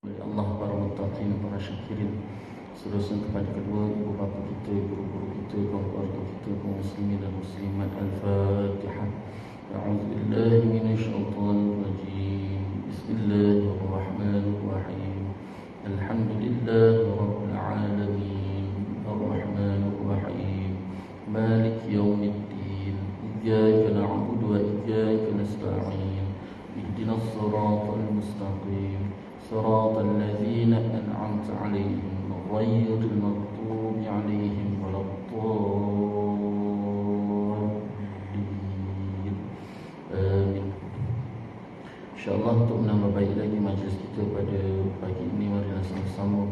oleh Allah, para muttaqin, para syakirin. Seterusnya kepada kedua ibu bapa kita, guru-guru kita, kaum keluarga kita, kaum muslimin dan muslimat. Al-Fatihah. A'udzu billahi minasyaitonir rajim. Bismillahirrahmanirrahim. Alhamdulillahi rabbil alamin. Ar-Rahmanir Rahim. Maliki yaumiddin. Iyyaka na'budu wa iyyaka nasta'in. Ihdinas siratal mustaqim. صراط الذين أنعمت عليهم غير المغضوب عليهم ولا الضالين. آمين. InsyaAllah untuk menambah baik lagi majlis kita pada pagi ini, marilah sama-sama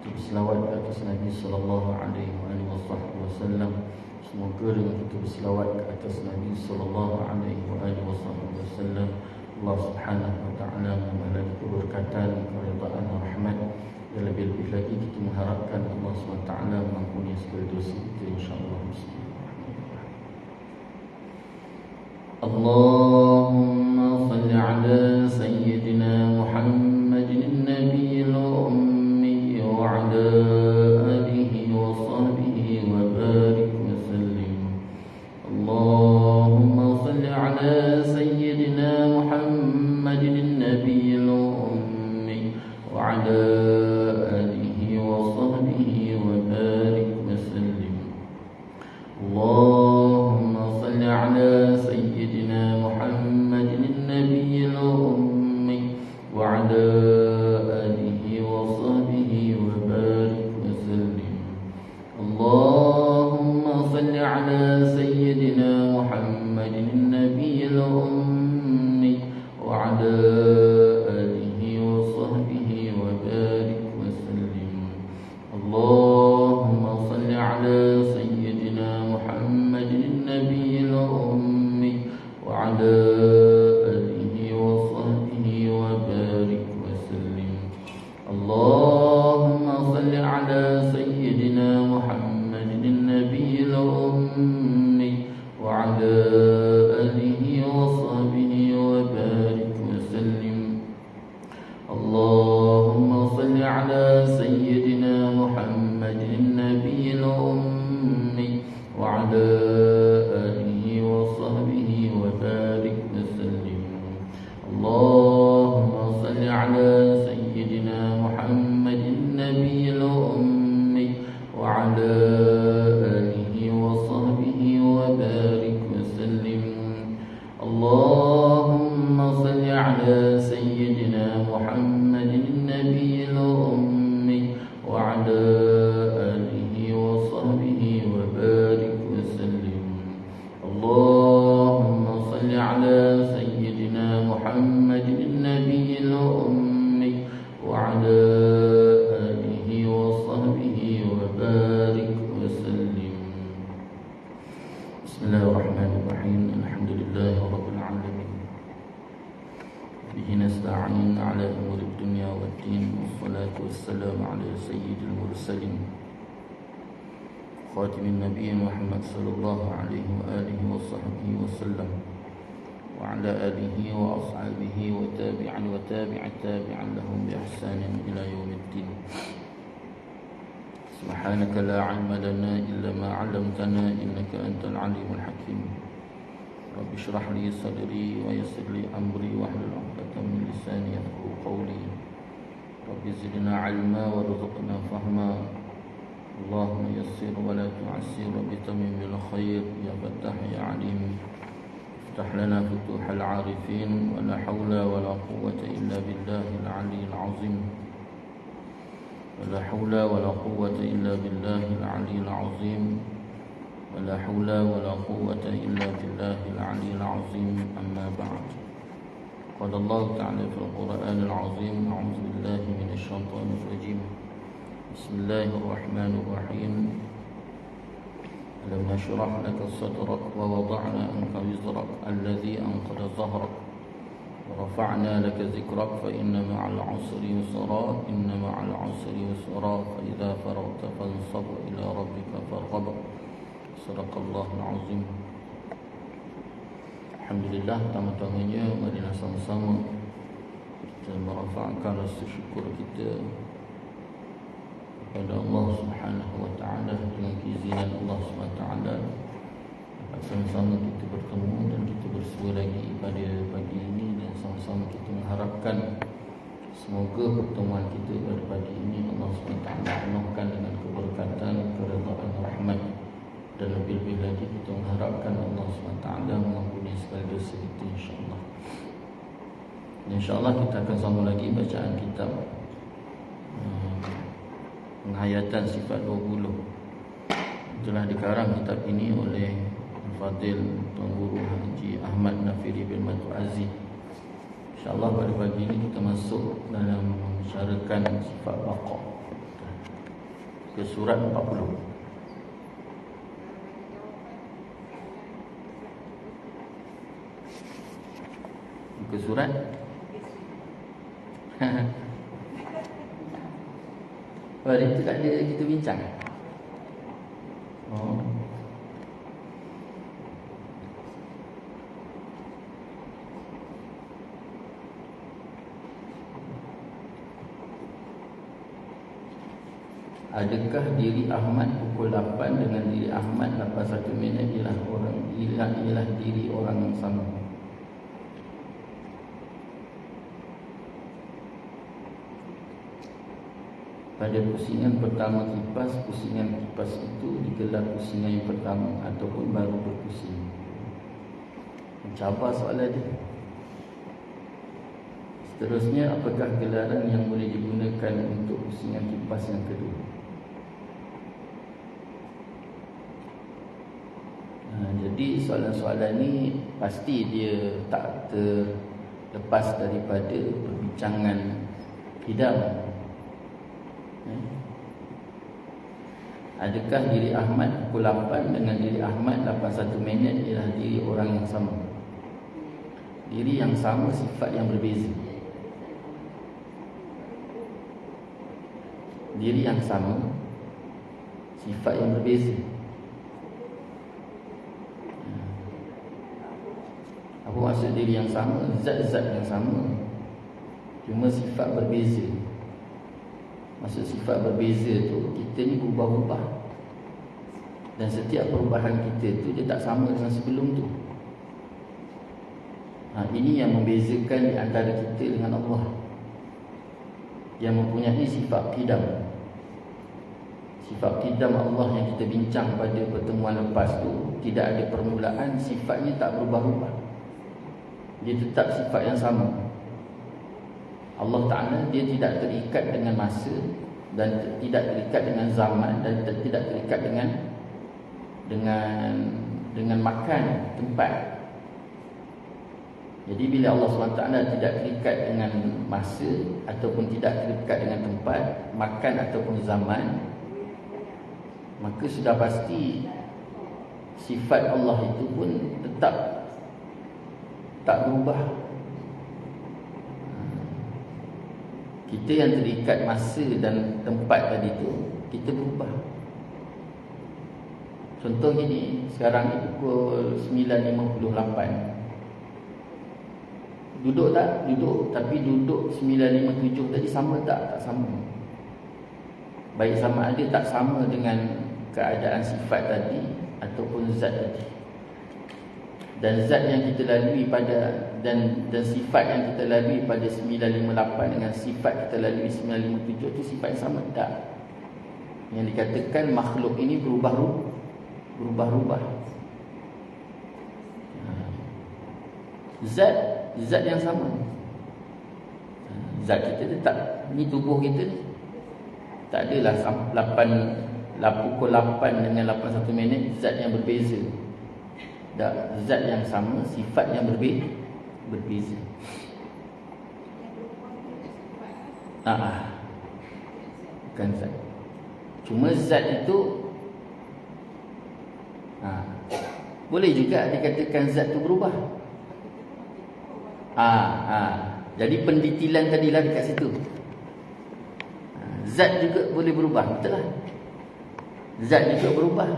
kita berselawat ke atas Nabi sallallahu alaihi wasallam. Semoga dengan kita berselawat ke atas Nabi sallallahu alaihi wasallam, Allah Subhanahu wa taala menambah lagi keberkatan, keridaan, rahmat, dan lebih-lebih lagi kita mengharapkan Allah Subhanahu wa taala mengampuni segala dosa kita, insya-Allah. Allahumma salli ala sayyidina Muhammadin nabiyil ummi wa ala alihi wa sahbihi wa barik wa sallim. Allahumma salli ala sayyidina محمد النبي الأمي وعلى آله وصحبه وبارك وسلم. اللهم صل على سيدنا محمد النبي الأمي وعلى آله وصحبه وبارك وسلم. اللهم صل على سيدنا محمد النبي الأمي وعلى آله وصحبه وبارك وسلم. اللهم صل على سيدنا محمد النبي الأمي وعلى آله وصحبه وبارك وسلم. اللهم صل على سيدنا محمد النبي الأمي وعلى آله وصحبه وبارك وسلم. اللهم صل على سيدنا محمد النبي الأمي وعلى آله وصحبه وبارك وسلم. اللهم صل على سيدنا محمد النبي الأمي وعلى آله وصحبه وبارك وسلم. اللهم صل على سيدنا محمد النبي الأمي وعلى آله وصحبه وبارك وسلم. اللهم صل على سيدنا محمد النبي الأمي وعلى آله وصحبه وبارك وسلم. بسم الله الرحمن الرحيم. الحمد لله رب العالمين، به نستعين على أمور الدنيا والدين، والصلاة والسلام على سيد المرسلين خاتم النبي محمد صلى الله عليه وآله وصحبه وسلم، وعلى آله وأصحابه وتابع تابعا لهم بإحسان إلى يوم الدين. سبحانك لا علم لنا إلا ما علمتنا إنك أنت العليم الحكيم. رب اشرح لي صدري ويسر لي أمري واحلل عقدة من لساني يفقهوا قولي. رب زدنا علما وارزقنا فهما. اللهم يسر ولا تعسر بتمم الخير يا فتاح يا عليم. افتح لنا فتوح العارفين، ولا حول ولا قوة إلا بالله العلي العظيم. ولا حول ولا قوة إلا بالله العلي العظيم. ولا حول ولا قوة إلا بالله العلي العظيم. أما بعد، قال الله تعالى في القرآن العظيم: أعوذ بالله من الشيطان الرجيم. بسم الله الرحمن الرحيم. ألم نشرح لك صدرك ووضعنا عنك وزرك الذي أنقض ظهرك ورفعنا لك ذكرك فإن مع العسر يسرا إن مع العسر يسرا فإذا فرغت فانصب إلى ربك فارغب. صدق الله العظيم. Alhamdulillah, pertama-tamanya marilah sama-sama dan merafa'kan rasa syukur kita kepada Allah Subhanahu wa taala dengan keizinan Allah Subhanahu wa taala sama-sama kita bertemu dan kita bersua lagi pada pagi ini, dan sama-sama kita mengharapkan semoga pertemuan kita pada pagi ini Allah SWT penuhkan dengan keberkatan, keridhaan, rahmat, dan lebih-lebih lagi kita mengharapkan Allah SWT mengampuni segala dosa kita, insyaAllah. InsyaAllah kita akan sambung lagi bacaan kitab Penghayatan Sifat 20. Telah dikarang kitab ini oleh Fadil Tuan Guru Haji Ahmad Nafiri bin Matu Aziz. InsyaAllah pada pagi ini kita masuk dalam membicarakan sifat baqa ke surat 40. Ke surat hari itu tak ada kita bincang. Adakah diri Ahmad pukul 8 dengan diri Ahmad 81 minit ialah diri orang yang sama? Pada pusingan pertama kipas, pusingan kipas itu digelar pusingan yang pertama ataupun baru berpusing. Mencabar soalan dia. Seterusnya, apakah gelaran yang boleh digunakan untuk pusingan kipas yang kedua? Jadi soalan-soalan ni pasti dia tak terlepas daripada perbincangan hidam. Adakah diri Ahmad pukul 8 dengan diri Ahmad 81 minit ialah diri orang yang sama? Diri yang sama, sifat yang berbeza. Diri yang sama, sifat yang berbeza. Apa maksud diri yang sama? Zat-zat yang sama, cuma sifat berbeza. Maksud sifat berbeza tu, kita ni berubah-ubah, dan setiap perubahan kita tu dia tak sama dengan sebelum tu. Ini yang membezakan di antara kita dengan Allah, yang mempunyai sifat qidam. Sifat qidam Allah yang kita bincang pada pertemuan lepas tu, tidak ada permulaan, sifatnya tak berubah-ubah. Dia tetap sifat yang sama. Allah Ta'ala dia tidak terikat dengan masa, dan tidak terikat dengan zaman, dan tidak terikat dengan makan, tempat. Jadi bila Allah SWT tidak terikat dengan masa ataupun tidak terikat dengan tempat, makan ataupun zaman, maka sudah pasti sifat Allah itu pun tetap tak berubah. Kita yang terikat masa dan tempat tadi tu, kita berubah. Contoh gini, sekarang ni pukul 9.58. Duduk tak? Duduk. Tapi duduk 9.57 tadi sama tak? Tak sama. Baik sama ada tak sama dengan keadaan sifat tadi ataupun zat tadi. Dan zat yang kita lalui pada dan sifat yang kita lalui pada 958 dengan sifat kita lalui 957 itu sifat yang sama tak? Yang dikatakan makhluk ini berubah-ubah. Zat yang sama. Zat kita tetap. Ni tubuh kita ni. Tak adalah pukul 8 dengan 81 minit zat yang berbeza. Zat yang sama, sifat yang berbeza. Bukan zat. Cuma zat itu boleh juga dikatakan zat itu berubah. Jadi pendetilan tadilah dekat situ. Zat juga boleh berubah, betul lah. Zat juga berubah.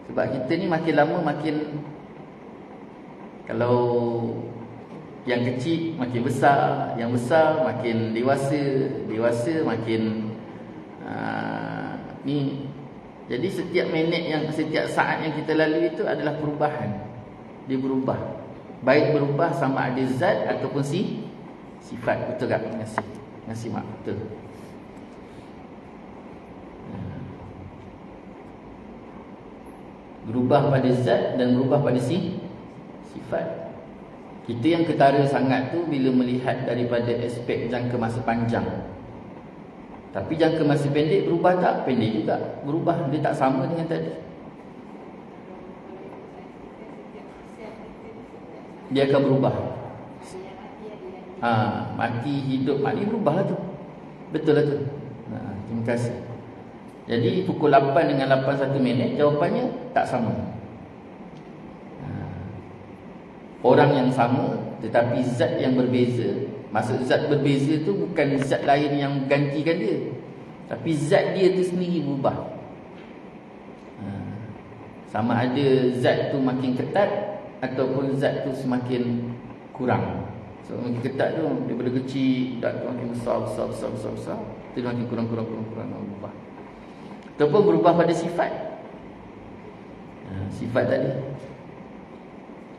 Sebab kita ni makin lama makin, kalau Yang kecil makin besar, yang besar makin dewasa, dewasa makin ni. Jadi setiap minit yang, setiap saat yang kita lalui itu adalah perubahan. Dia berubah. Baik berubah sama ada zat ataupun sifat. Betul tak? Terima kasih. Terima kasih mak. Betul. Berubah pada zat dan berubah pada sifat. Kita yang ketara sangat tu bila melihat daripada aspek jangka masa panjang. Tapi jangka masa pendek berubah tak? Pendek juga. Berubah, dia tak sama dengan tadi. Dia akan berubah. Mati, hidup, mati berubah lah tu. Betul lah tu. Terima kasih. Jadi pukul 8 dengan 81 minit jawapannya tak sama. Orang yang sama tetapi zat yang berbeza. Maksud zat berbeza tu bukan zat lain yang gantikan dia, tapi zat dia tu sendiri berubah. Sama ada zat tu makin ketat ataupun zat tu semakin kurang. So makin ketat tu daripada kecil, zat tu makin besar tu makin kurang berubah. Ataupun berubah pada sifat. Sifat tadi,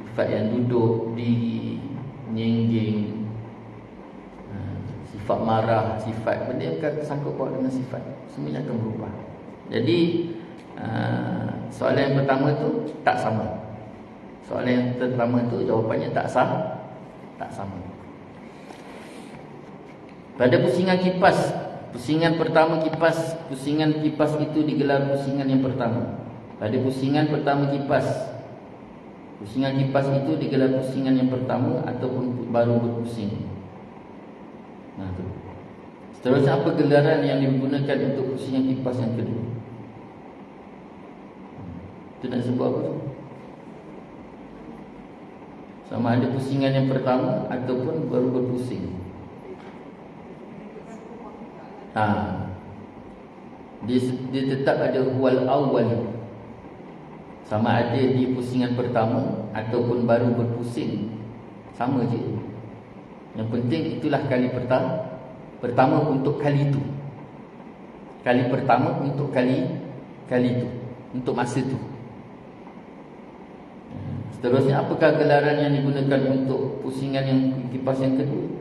sifat yang duduk, diri, nyingging, sifat marah, sifat benda yang tersangkut paut dengan sifat, semuanya akan berubah. Jadi soalan yang pertama tu tak sama. Soalan yang pertama tu jawapannya tak sama. Pada pusingan kipas, pusingan pertama kipas, pusingan kipas itu digelar pusingan yang pertama. Pada pusingan pertama kipas, pusingan kipas itu digelar pusingan yang pertama ataupun baru berpusing. Tu. Seterusnya apa gelaran yang digunakan untuk pusingan kipas yang kedua? Itu nak sebut apa tu? Sama ada pusingan yang pertama ataupun baru berpusing. Dia tetap ada huwal awal. Sama ada di pusingan pertama ataupun baru berpusing, sama je. Yang penting itulah kali pertama untuk kali itu. Kali pertama untuk kali itu, untuk masa itu. Seterusnya apakah gelaran yang digunakan untuk pusingan yang kipas yang kedua?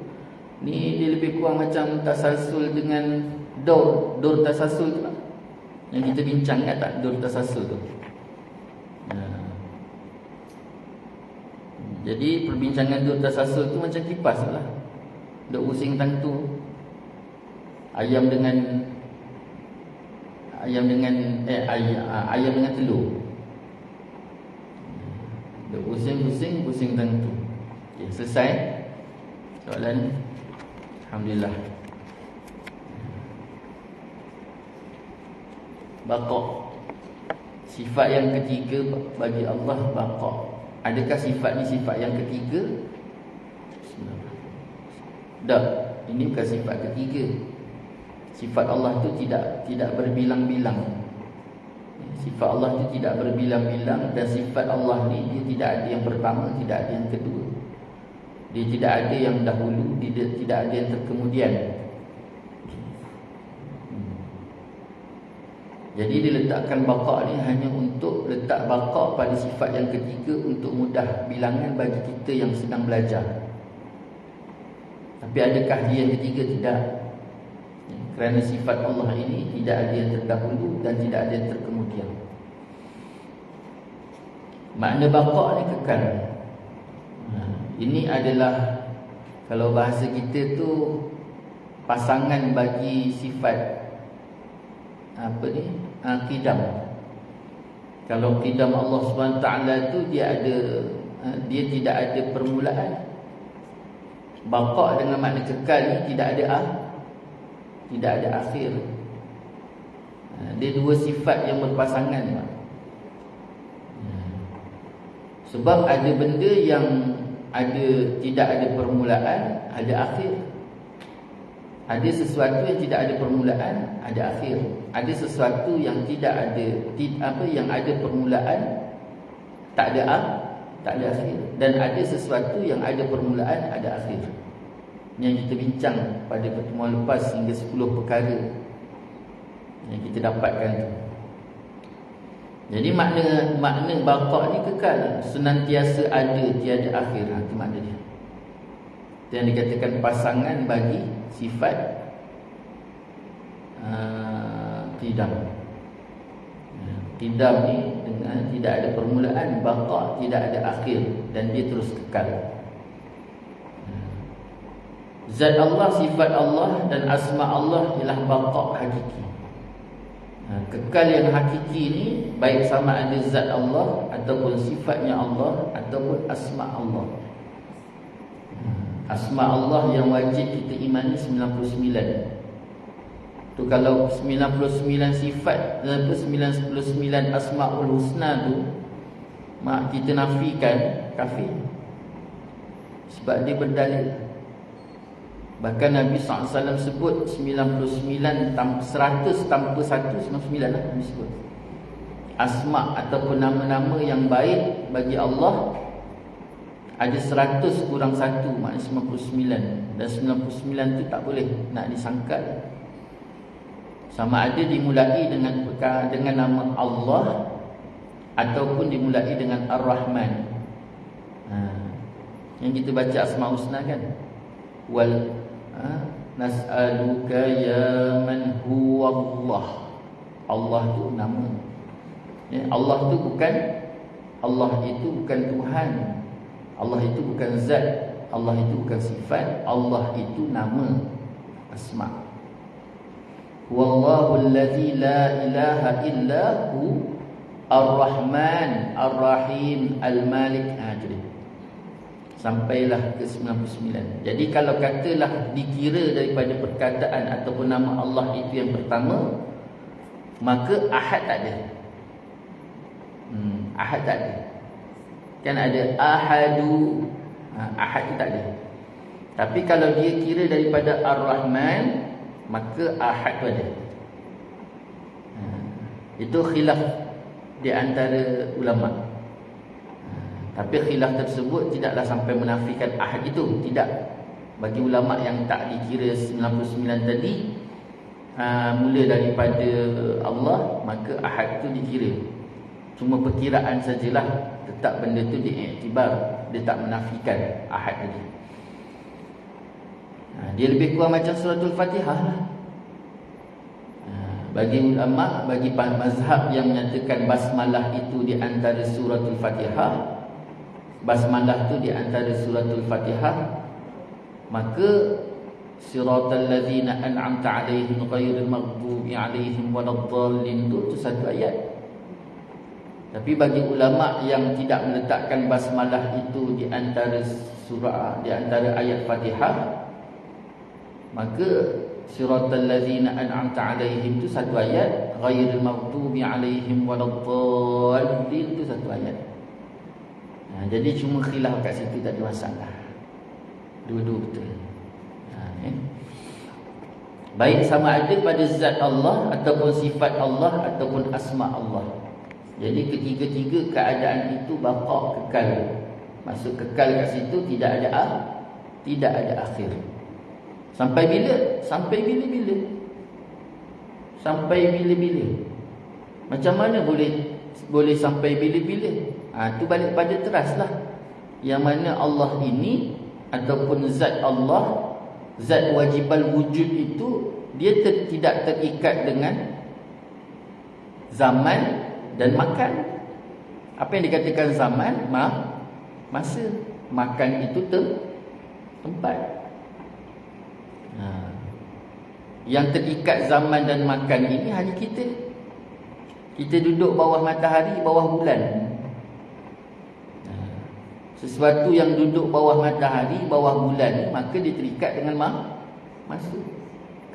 Ni dia lebih kurang macam tasalsul dengan dor tasalsul tu lah. Yang kita bincang kan tak, dor tasalsul tu. Jadi perbincangan dor tasalsul tu macam kipas lah. Dok pusing tang tu. Ayam dengan telur. Dok pusing tang tu. Okay, selesai soalan. Alhamdulillah. Baqa. Sifat yang ketiga bagi Allah baqa. Adakah sifat ni sifat yang ketiga? Tak, ini bukan sifat ketiga. Sifat Allah tu tidak berbilang-bilang. Sifat Allah tu tidak berbilang-bilang. Dan sifat Allah ni dia tidak ada yang pertama, tidak ada yang kedua. Dia tidak ada yang dahulu, dia tidak ada yang terkemudian. Jadi diletakkan baqa ni hanya untuk letak baqa pada sifat yang ketiga untuk mudah bilangan bagi kita yang sedang belajar. Tapi adakah dia yang ketiga? Tidak. Kerana sifat Allah ini tidak ada yang terdahulu dan tidak ada yang terkemudian. Makna baqa ni kekal. Ini adalah, kalau bahasa kita tu, pasangan bagi sifat qidam. Kalau qidam Allah SWT tu dia tidak ada permulaan. Baqa dengan makna kekal ni tidak ada akhir. Dia dua sifat yang berpasangan. Sebab ada benda yang tidak ada permulaan, ada akhir. Ada sesuatu yang tidak ada permulaan, ada akhir. Ada sesuatu yang tidak ada yang ada permulaan, tak ada Tak ada akhir. Dan ada sesuatu yang ada permulaan, ada akhir. Yang kita bincang pada pertemuan lepas, hingga 10 perkara yang kita dapatkan tu. Jadi makna baqa ni kekal, senantiasa ada, tiada akhir. Itu makna dia. Itu yang dikatakan pasangan bagi sifat qidam. Qidam ni dengan tidak ada permulaan, baqa tidak ada akhir, dan dia terus kekal. Zat Allah, sifat Allah dan asma Allah ialah baqa hakiki. Kekal yang hakiki ni baik sama ada zat Allah ataupun sifatnya Allah ataupun asma Allah. Asma Allah yang wajib kita imani 99. Tu kalau 99 sifat, 99 asmaul husna tu mak kita nafikan, kafir. Sebab dia berdalil. Bahkan Nabi SAW sebut 99 100 tanpa 1, 99 lah Nabi sebut. Asma' ataupun nama-nama yang baik bagi Allah ada 100 kurang 1, maknanya 99. Dan 99 tu tak boleh nak disangkal. Sama ada dimulai dengan nama Allah ataupun dimulai dengan Ar-Rahman. Yang kita baca Asma' Husna kan, wal nas'aluka ya man huwa Allah. Allah tu nama. Allah tu bukan, Allah itu bukan Tuhan. Allah itu bukan zat. Allah itu bukan sifat. Allah itu nama, asma'. Wallahu allazi la ilaha illa hu Ar-Rahman Ar-Rahim Al-Malik. Jadi sampailah ke 99. Jadi kalau katalah dikira daripada perkataan ataupun nama Allah itu yang pertama, maka Ahad tak ada. Ahad tak ada. Kan ada Ahadu, Ahad tu tak ada. Tapi kalau dia kira daripada Ar-Rahman, maka Ahad tu ada. Itu khilaf di antara ulama'. Tapi khilaf tersebut tidaklah sampai menafikan Ahad itu. Tidak. Bagi ulama' yang tak dikira 99 tadi, mula daripada Allah, maka Ahad itu dikira. Cuma perkiraan sajalah. Tetap benda tu diiktibar. Dia tak menafikan Ahad tadi. Dia lebih kurang macam suratul Fatihah lah. Bagi ulama', bagi mazhab yang menyatakan basmalah itu di antara suratul Fatihah, basmalah tu di antara suratul Fatihah, maka siratal ladzina an'amta 'alaihim ghairil maghdubi 'alaihim waladdallin tu satu ayat. Tapi bagi ulama yang tidak meletakkan basmalah itu di antara surah, di antara ayat Fatihah, maka siratal ladzina an'amta 'alaihim tu satu ayat, ghairil maghdubi 'alaihim waladdallin tu satu ayat. Jadi cuma khilaf kat situ, tak ada masalah. Dua-dua betul. Baik sama ada pada zat Allah ataupun sifat Allah ataupun asma Allah. Jadi ketiga-tiga keadaan itu baqa, kekal. Maksud kekal kat situ tidak ada akhir. Sampai bila? Sampai bila-bila. Sampai bila-bila. Macam mana boleh sampai bila-bila? Tu balik pada teraslah. Yang mana Allah ini ataupun zat Allah, zat wajibal wujud itu, dia tidak terikat dengan zaman dan makan. Apa yang dikatakan zaman? Masa. Makan itu tempat. Yang terikat zaman dan makan ini hanya kita. Kita duduk bawah matahari, bawah bulan. Sesuatu yang duduk bawah matahari, bawah bulan, maka dia terikat dengan masa.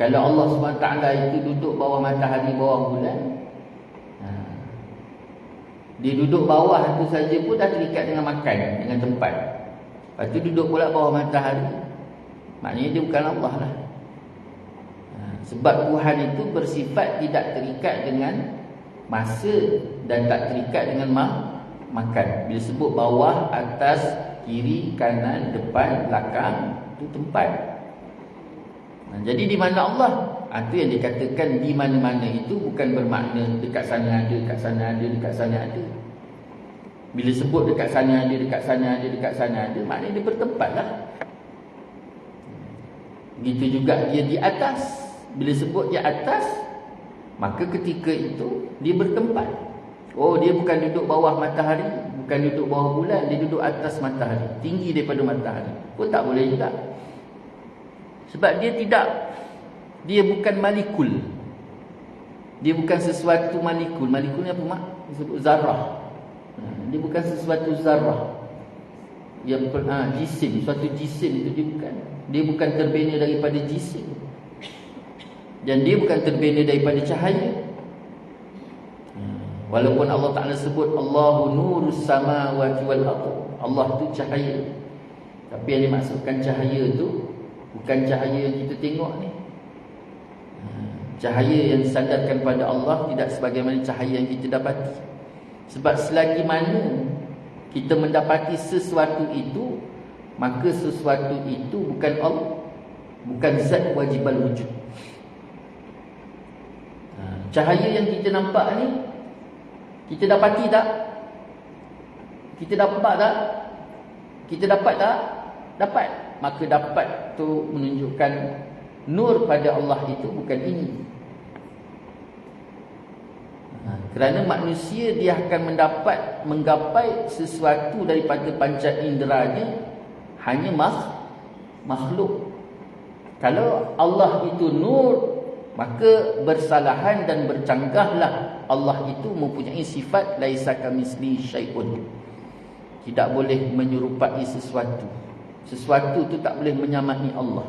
Kalau Allah SWT itu duduk bawah matahari, bawah bulan, dia duduk bawah itu saja pun dah terikat dengan makan, dengan tempat. Lepas tu duduk pula bawah matahari, maknanya dia bukan Allah lah. Sebab Tuhan itu bersifat tidak terikat dengan masa dan tak terikat dengan makan. Bila sebut bawah, atas, kiri, kanan, depan, belakang, itu tempat. Jadi di mana Allah? Itu yang dikatakan di mana-mana itu bukan bermakna dekat sana ada, dekat sana ada, dekat sana ada. Bila sebut dekat sana ada, dekat sana ada, dekat sana ada, maknanya dia bertempat lah. Begitu juga dia di atas. Bila sebut dia atas, maka ketika itu dia bertempat. Oh, dia bukan duduk bawah matahari, bukan duduk bawah bulan, dia duduk atas matahari, tinggi daripada matahari. Pun tak boleh juga. Sebab dia bukan malikul. Dia bukan sesuatu malikul. Malikul ni apa mak? Disebut zarah. Dia bukan sesuatu zarah. Dia bukan jisim, suatu jisim itu dia bukan. Dia bukan terbina daripada jisim. Dan dia bukan terbina daripada cahaya. Walaupun Allah Ta'ala sebut Allahu nurus samawati wal ardh, Allah tu cahaya. Tapi yang dimaksudkan cahaya tu bukan cahaya yang kita tengok ni. Cahaya yang disandarkan pada Allah tidak sebagaimana cahaya yang kita dapati. Sebab selagi mana kita mendapati sesuatu itu, maka sesuatu itu bukan Allah, bukan zat wajibal wujud. Cahaya yang kita nampak ni, kita dapati tak? Kita dapat tak? Kita dapat tak? Dapat. Maka dapat tu menunjukkan nur pada Allah itu bukan ini. Kerana manusia dia akan menggapai sesuatu daripada panca inderanya hanya makhluk. Kalau Allah itu nur, maka bersalahan dan bercanggahlah Allah itu mempunyai sifat laisa kamitsli syai'un. Tidak boleh menyerupai sesuatu. Sesuatu tu tak boleh menyamai Allah.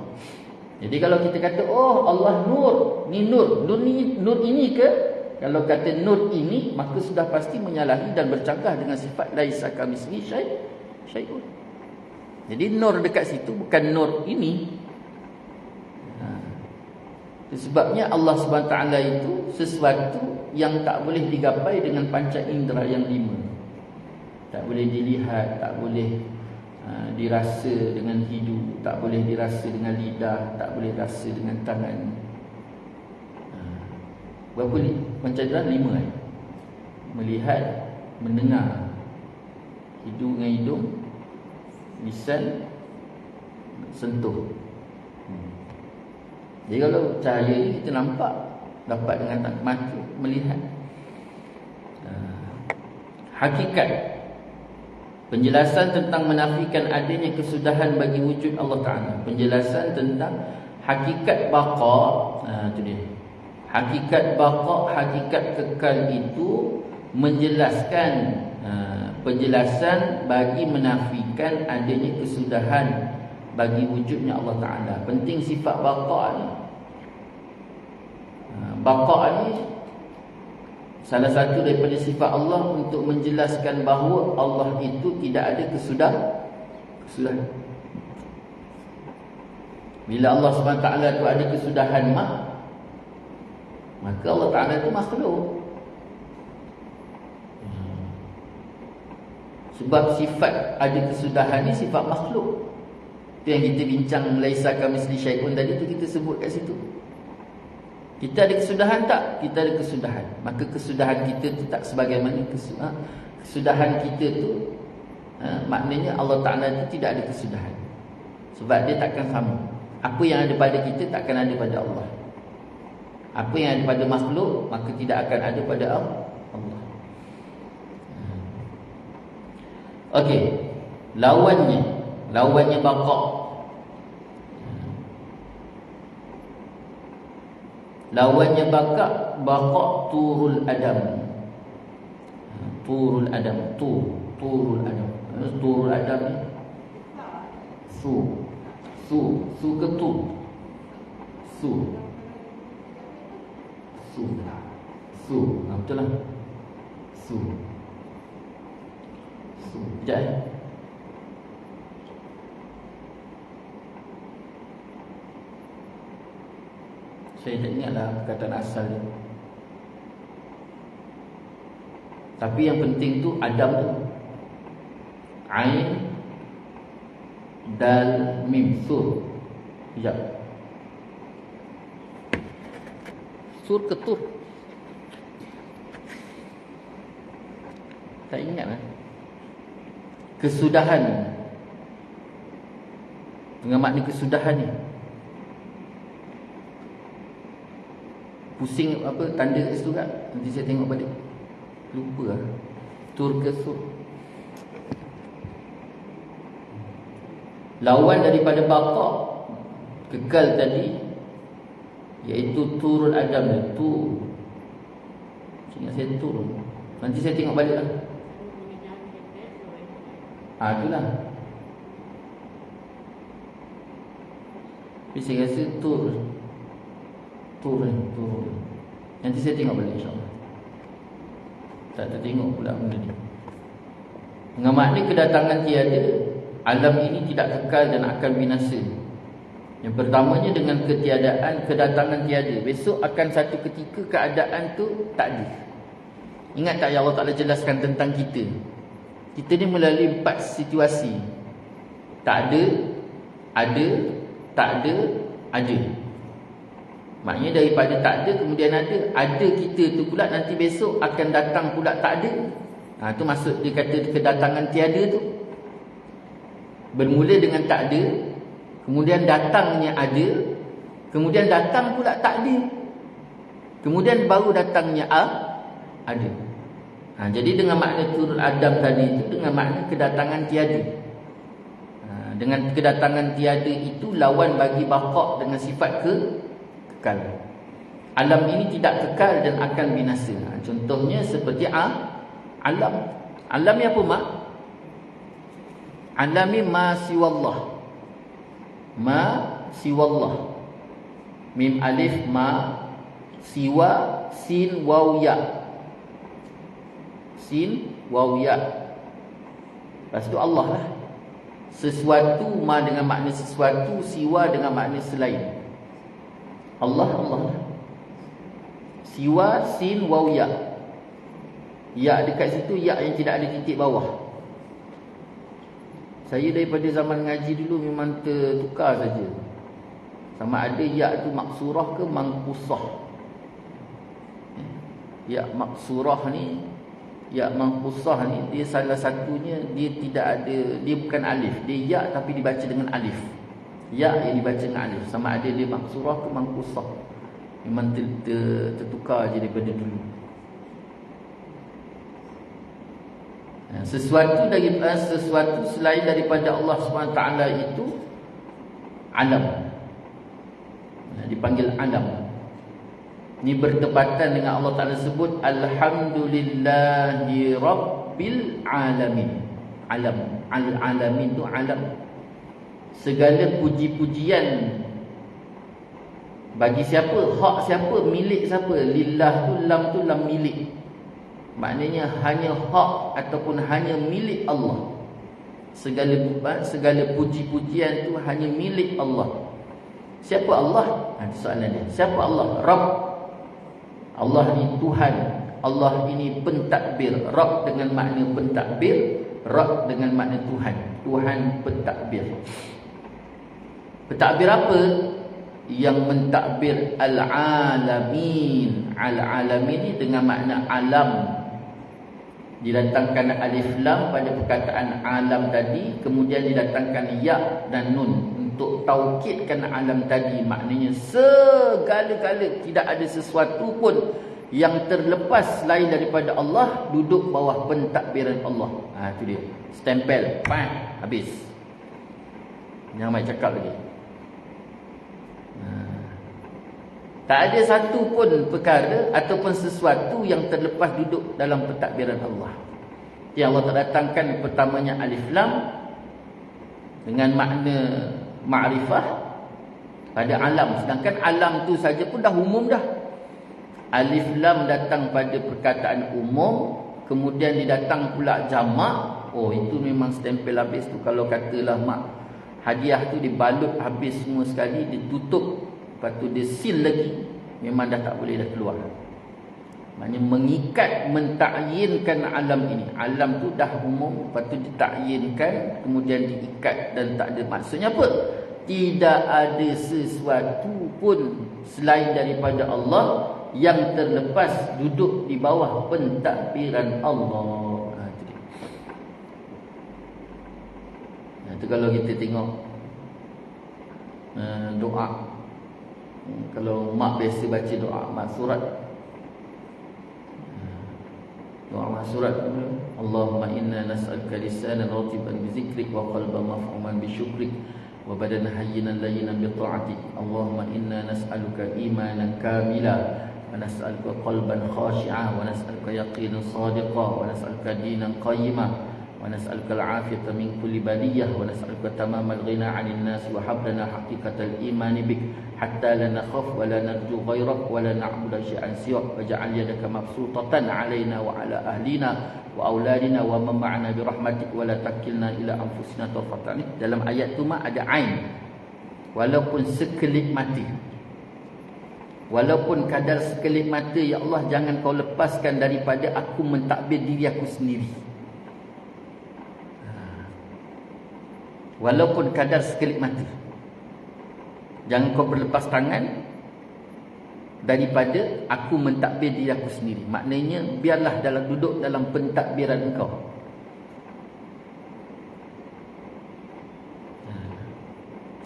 Jadi kalau kita kata oh Allah nur, ni nur. Nur ini ke? Kalau kata nur ini, maka sudah pasti menyalahi dan bercanggah dengan sifat laisa kamitsli syai'un. Jadi nur dekat situ bukan nur ini. Sebabnya Allah SWT itu sesuatu yang tak boleh digapai dengan panca indera yang 5. Tak boleh dilihat, tak boleh dirasa dengan hidung, tak boleh dirasa dengan lidah, tak boleh rasa dengan tangan. Berapa panca indera? 5. Melihat, mendengar, hidung dengan hidung, lisan, sentuh. Jadi kalau cahaya ni kita nampak, dapat dengan mata melihat. Hakikat penjelasan tentang menafikan adanya kesudahan bagi wujud Allah Ta'ala. Penjelasan tentang hakikat baqa. Itu dia. Hakikat baqa, hakikat kekal itu menjelaskan penjelasan bagi menafikan adanya kesudahan bagi wujudnya Allah Ta'ala. Penting sifat baqa ni. Baqa ni salah satu daripada sifat Allah untuk menjelaskan bahawa Allah itu tidak ada kesudahan. Bila Allah SWT itu ada kesudahan maka Allah Ta'ala itu makhluk. Sebab sifat ada kesudahan ni sifat makhluk. Itu yang kita bincang laisa kamitsli syai'un tadi tu, kita sebut kat situ. Kita ada kesudahan tak? Kita ada kesudahan. Maka kesudahan kita tu tak sebagaimana kesudahan kita tu maknanya Allah Ta'ala tu tidak ada kesudahan. Sebab dia takkan sama. Apa yang ada pada kita takkan ada pada Allah. Apa yang ada pada makhluk maka tidak akan ada pada Allah. Okey. Lawannya baqa. Lawannya baqa turul adam. Turul adam. Turul adam. Turul adam ni su ke tu? Su. Betul lah. Su. Sekejap. Saya tak ingatlah perkataan asal dia. Tapi yang penting tu Adam tu Ain dal mim, sur. Sekejap. Sur ke tur? Tak ingat lah. Kesudahan. Dengan makna kesudahan ni. Pusing apa tanda kat situ kan? Nanti saya tengok balik. Lupa lah. Tur ke sur? Lawan daripada baqa kekal tadi, iaitu turul adam dia. Tur. Ingat saya tur. Nanti saya tengok balik lah. Itulah. Tapi saya rasa tur. Tur. Nanti saya tengok balik insyaAllah. Tak tertengok pula benda ni. Dengan makna kedatangan tiada, alam ini tidak kekal dan akan binasa. Yang pertamanya dengan ketiadaan, kedatangan tiada. Besok akan satu ketika keadaan tu tak ada. Ingat tak yang Allah Ta'ala jelaskan tentang kita? Kita ni melalui 4 situasi. Tak ada, ada, tak ada, ada. Maknanya daripada tak ada kemudian ada. Ada kita tu pula nanti besok akan datang pula tak ada. Tu maksud dia kata kedatangan tiada tu. Bermula dengan tak ada, kemudian datangnya ada, kemudian datang pula tak ada, kemudian baru datangnya ada. Jadi dengan makna turul adam tadi itu dengan makna kedatangan tiada. Dengan kedatangan tiada itu lawan bagi baqa dengan sifat kekal. Alam ini tidak kekal dan akan binasa. Contohnya seperti alam. Alam ni apa mak? Alami ma siwallah. Ma siwallah. Mim alif ma, siwa sin waw ya. Sin waw ya. Lepas tu Allah lah. Sesuatu ma dengan makna sesuatu, siwa dengan makna selain. Allah lah. Siwa sin waw ya. Ya dekat situ ya yang tidak ada titik bawah. Saya daripada zaman ngaji dulu memang tertukar saja. Sama ada ya tu maksurah ke mangkusah. Ya maksurah ni, ya mangkusah ni dia salah satunya dia tidak ada, dia bukan alif. Dia ya tapi dibaca dengan alif. Ya yang dibaca dengan alif. Sama ada dia maksurah ke mangkusah. Memang tertukar je daripada dulu. Sesuatu selain daripada Allah SWT itu alam. Dipanggil alam. Ini bertepatan dengan Allah Ta'ala sebut Alhamdulillahi Rabbil Alamin. Alam. Al-alamin itu alam. Segala puji-pujian bagi siapa? Hak siapa? Milik siapa? Lillah tu lam milik. Maknanya hanya hak ataupun hanya milik Allah. Segala puji-pujian itu hanya milik Allah. Siapa Allah? Soalan dia. Siapa Allah? Rabb. Allah ini Tuhan. Allah ini pentadbir. Rabb dengan makna pentadbir, Rabb dengan makna Tuhan. Tuhan pentadbir. Pentadbir apa? Yang mentadbir al-alamin. Al-alamin ini dengan makna alam. Didatangkan alif lam pada perkataan alam tadi, kemudian didatangkan ya dan nun untuk taukidkan alam tadi. Maknanya segala-gala, tidak ada sesuatu pun yang terlepas lain daripada Allah duduk bawah pentadbiran Allah. Itu dia. Stempel, bang, habis. Jangan main cakap lagi. Tak ada satu pun perkara ataupun sesuatu yang terlepas duduk dalam pentadbiran Allah. Yang Allah terdatangkan pertamanya alif lam dengan makna ma'rifah pada alam. Sedangkan alam tu saja pun dah umum dah. Alif lam datang pada perkataan umum, kemudian didatang pula jamak. Itu memang stempel habis tu. Kalau katalah mak hadiah tu dibalut habis semua sekali, ditutup, lepas tu dia seal lagi, memang dah tak boleh dah keluar. Maknanya mengikat, mentakyinkan alam ini. Alam tu dah umum, lepas tu ditakyinkan, kemudian diikat dan tak ada. Maksudnya apa? Tidak ada sesuatu pun selain daripada Allah yang terlepas duduk di bawah pentadbiran Allah. Itu kalau kita tengok doa. Kalau mak biasa baca doa mak surat. Doa masurat, Allahumma inna nas'aluka lisanan ratiban bi dzikrik wa qalban maf'uman bi syukrik wa badanan hayyinan layyinan bi ta'atik. Allahumma inna nas'aluka imanan kamila wa nas'aluka qalban khashi'a wa nas'aluka yaqinan sadiqa wa nas'aluka dinan qayyima wa nas'aluka al-'afiyata min kulli baliyah wa nas'aluka tamamal ghina 'anil nas wa hablana haqiqatal iman bik hatta la nakhaf wa la narju ghairak wa la na'budu syai'an siwak waj'al yadaka mabsutatan 'alaina wa 'ala ahlina wa auladina wa man ma'ana bi rahmatik wa la takilna ila anfusina tarfatan. Dalam ayat tu mak ada ain, walaupun sekelip mata, walaupun kadar sekelip mata, ya Allah jangan kau lepaskan daripada aku mentadbir diri aku sendiri. Walaupun kadar sekelip mata, jangan kau berlepas tangan daripada aku mentadbir diri aku sendiri. Maknanya biarlah duduk dalam pentadbiran engkau.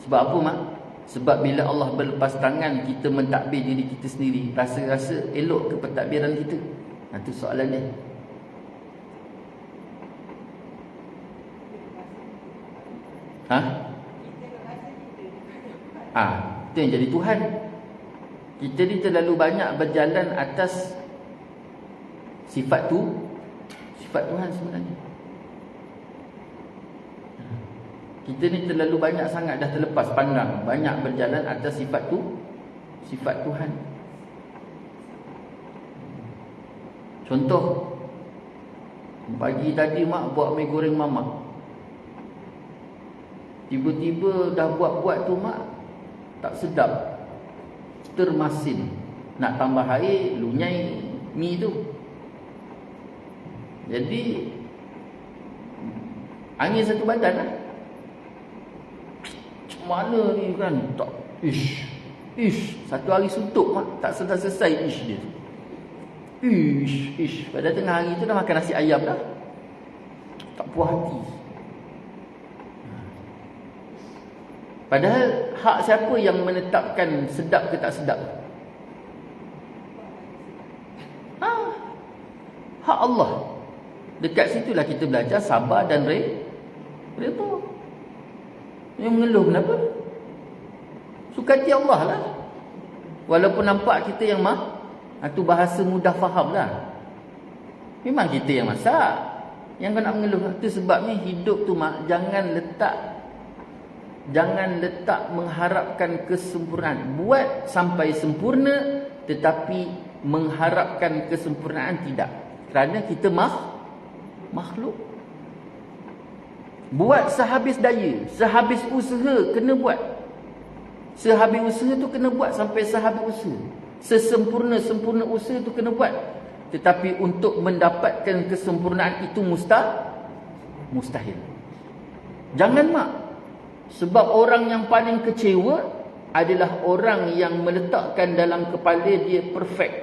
Sebab apa mak? Sebab bila Allah berlepas tangan kita mentadbir diri kita sendiri, rasa-rasa elok ke pentadbiran kita? Itu soalan dia. Itu yang jadi Tuhan. Kita ni terlalu banyak berjalan atas sifat Tuhan sebenarnya. Kita ni terlalu banyak sangat dah terlepas pandang, banyak berjalan atas sifat Tuhan. Contoh, pagi tadi mak buat mi goreng mamak. Tiba-tiba dah buat tu mak tak sedap, termasin. Nak tambah air, lunyai mi tu. Jadi angin satu badan lah. Macam mana ni kan? Tak, ish. Satu hari suntuk mak, tak selesai ish dia. Ish. Pada tengah hari tu dah makan nasi ayam dah. Tak puas hati. Padahal hak siapa yang menetapkan sedap ke tak sedap? Hak Allah. Dekat situlah kita belajar sabar dan redha. Yang mengeluh kenapa? Sukati Allah lah. Walaupun nampak kita yang itu bahasa mudah faham lah. Memang kita yang masak. Yang kau nak mengeluh. Itu sebabnya hidup tu mak, jangan letak mengharapkan kesempurnaan. Buat sampai sempurna, tetapi mengharapkan kesempurnaan tidak. Kerana kita makhluk. Buat sehabis daya, sehabis usaha kena buat. Sehabis usaha tu kena buat sampai sehabis usaha. Sesempurna usaha tu kena buat. Tetapi untuk mendapatkan kesempurnaan itu mustahil. Jangan mak. Sebab orang yang paling kecewa adalah orang yang meletakkan dalam kepala dia perfect.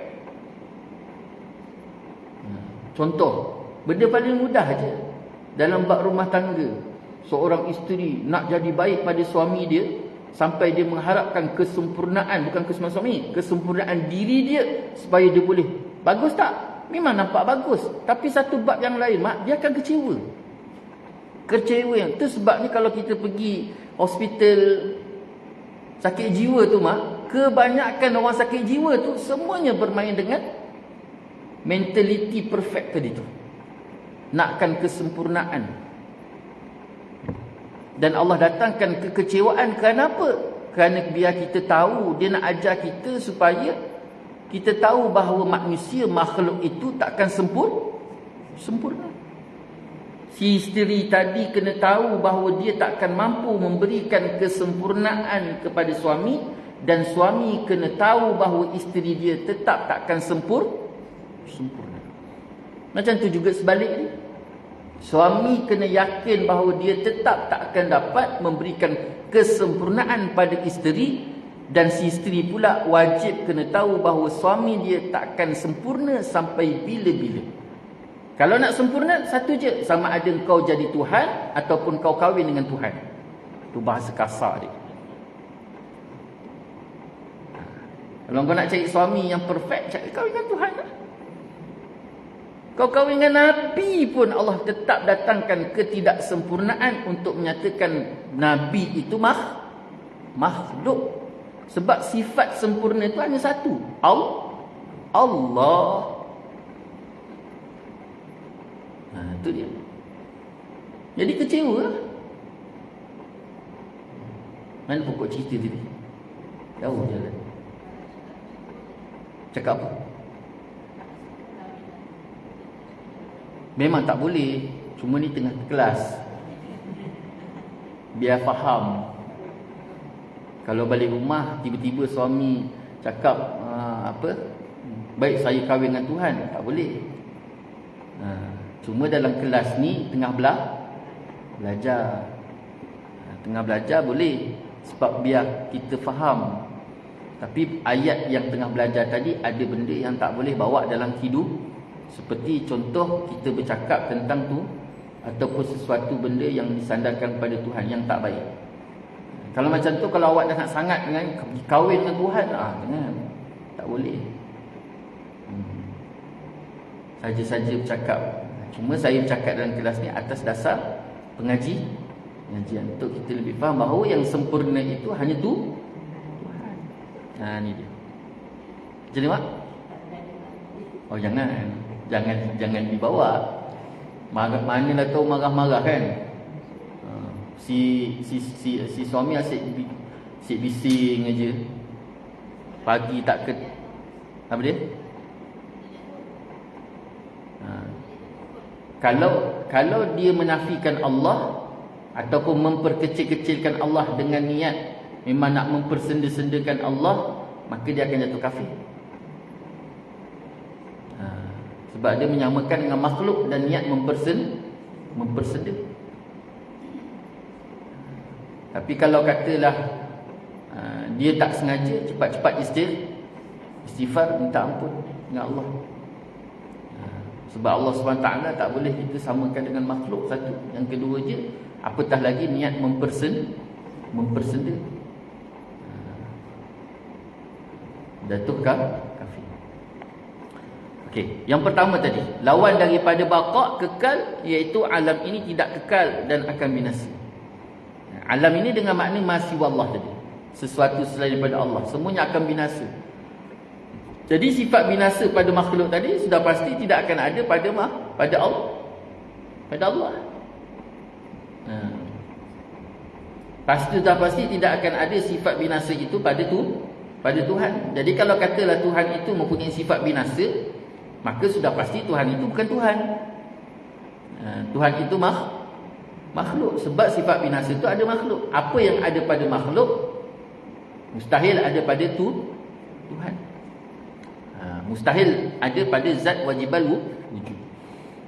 Contoh, benda paling mudah aja. Dalam bab rumah tangga, seorang isteri nak jadi baik pada suami dia, sampai dia mengharapkan kesempurnaan, bukan kesempurnaan suami, kesempurnaan diri dia supaya dia boleh. Bagus tak? Memang nampak bagus. Tapi satu bab yang lain mak, dia akan kecewa. Itu sebabnya kalau kita pergi hospital sakit jiwa tu mak, kebanyakan orang sakit jiwa tu semuanya bermain dengan mentality perfect tadi tu. Nakkan kesempurnaan. Dan Allah datangkan kekecewaan kerana apa? Kerana biar kita tahu, dia nak ajar kita supaya kita tahu bahawa manusia, makhluk itu takkan sempurna. Si isteri tadi kena tahu bahawa dia takkan mampu memberikan kesempurnaan kepada suami, dan suami kena tahu bahawa isteri dia tetap takkan sempurna. Macam tu juga sebaliknya. Suami kena yakin bahawa dia tetap tak akan dapat memberikan kesempurnaan pada isteri, dan si isteri pula wajib kena tahu bahawa suami dia tak akan sempurna sampai bila-bila. Kalau nak sempurna, satu je, sama ada kau jadi Tuhan ataupun kau kahwin dengan Tuhan. Itu bahasa kasar dia. Kalau kau nak cari suami yang perfect, cari kahwin dengan Tuhan lah. Kau kahwin dengan Nabi pun Allah tetap datangkan ketidaksempurnaan untuk menyatakan Nabi itu makhluk. Sebab sifat sempurna itu hanya satu, Allah. Itu dia. Jadi kecewa lah. Mana pokok cerita tadi? Jauh jalan. Cakap apa? Memang tak boleh. Cuma ni tengah kelas, biar faham. Kalau balik rumah tiba-tiba suami cakap baik saya kahwin dengan Tuhan, tak boleh. Cuma dalam kelas ni tengah belajar. Tengah belajar boleh, sebab biar kita faham. Tapi ayat yang tengah belajar tadi ada benda yang tak boleh bawa dalam hidup. Seperti contoh kita bercakap tentang tu, ataupun sesuatu benda yang disandarkan kepada Tuhan yang tak baik. Kalau macam tu, kalau awak dah nak sangat dengan kahwin dengan Tuhan, jangan, tak boleh. Saja-saja bercakap. Cuma saya bercakap dalam kelas ni atas dasar pengajian, untuk kita lebih faham bahawa yang sempurna itu hanya Tuhan. Ni dia. Jadi mak? Oh jangan dibawa. Manalah tahu marah-marah kan. Si suami asyik bising aja. Pagi tak ke apa dia? Kalau dia menafikan Allah ataupun memperkecil-kecilkan Allah dengan niat memang nak mempersenda-sendakan Allah, maka dia akan jatuh kafir. Sebab dia menyamakan dengan makhluk dan niat mempersenda. Tapi kalau katalah dia tak sengaja, cepat-cepat istighfar, minta ampun dengan Allah. Sebab Allah SWT tak boleh kita samakan dengan makhluk, satu. Yang kedua je, apatah lagi niat mempersenda. Jatuh kafir. Okey, yang pertama tadi, lawan daripada baqa, kekal, iaitu alam ini tidak kekal dan akan binasa. Alam ini dengan makna masiwa Allah tadi, sesuatu selain daripada Allah, semuanya akan binasa. Jadi sifat binasa pada makhluk tadi sudah pasti tidak akan ada pada Allah. Pasti tidak akan ada sifat binasa itu pada Tuhan. Jadi kalau katalah Tuhan itu mempunyai sifat binasa, maka sudah pasti Tuhan itu bukan Tuhan. Tuhan itu makhluk. Sebab sifat binasa itu ada makhluk. Apa yang ada pada makhluk mustahil ada pada Tuhan. Mustahil ada pada zat wajibal wujud.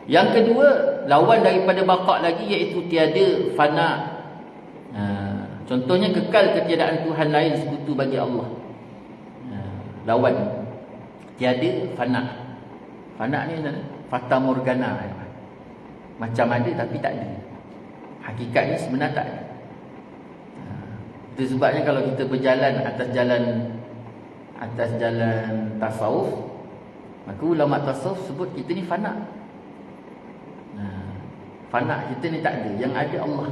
Yang kedua, lawan daripada baqa lagi, iaitu tiada, fana. Contohnya kekal, ketiadaan Tuhan lain sekutu bagi Allah. Lawan tiada, fana. Fana ni fata morgana, macam ada tapi tak ada. Hakikatnya sebenarnya tak ada. Itu sebabnya kalau kita berjalan atas jalan tasawuf, maka ulama tasawuf sebut kita ni fana. Fana kita ni tak ada, yang ada Allah.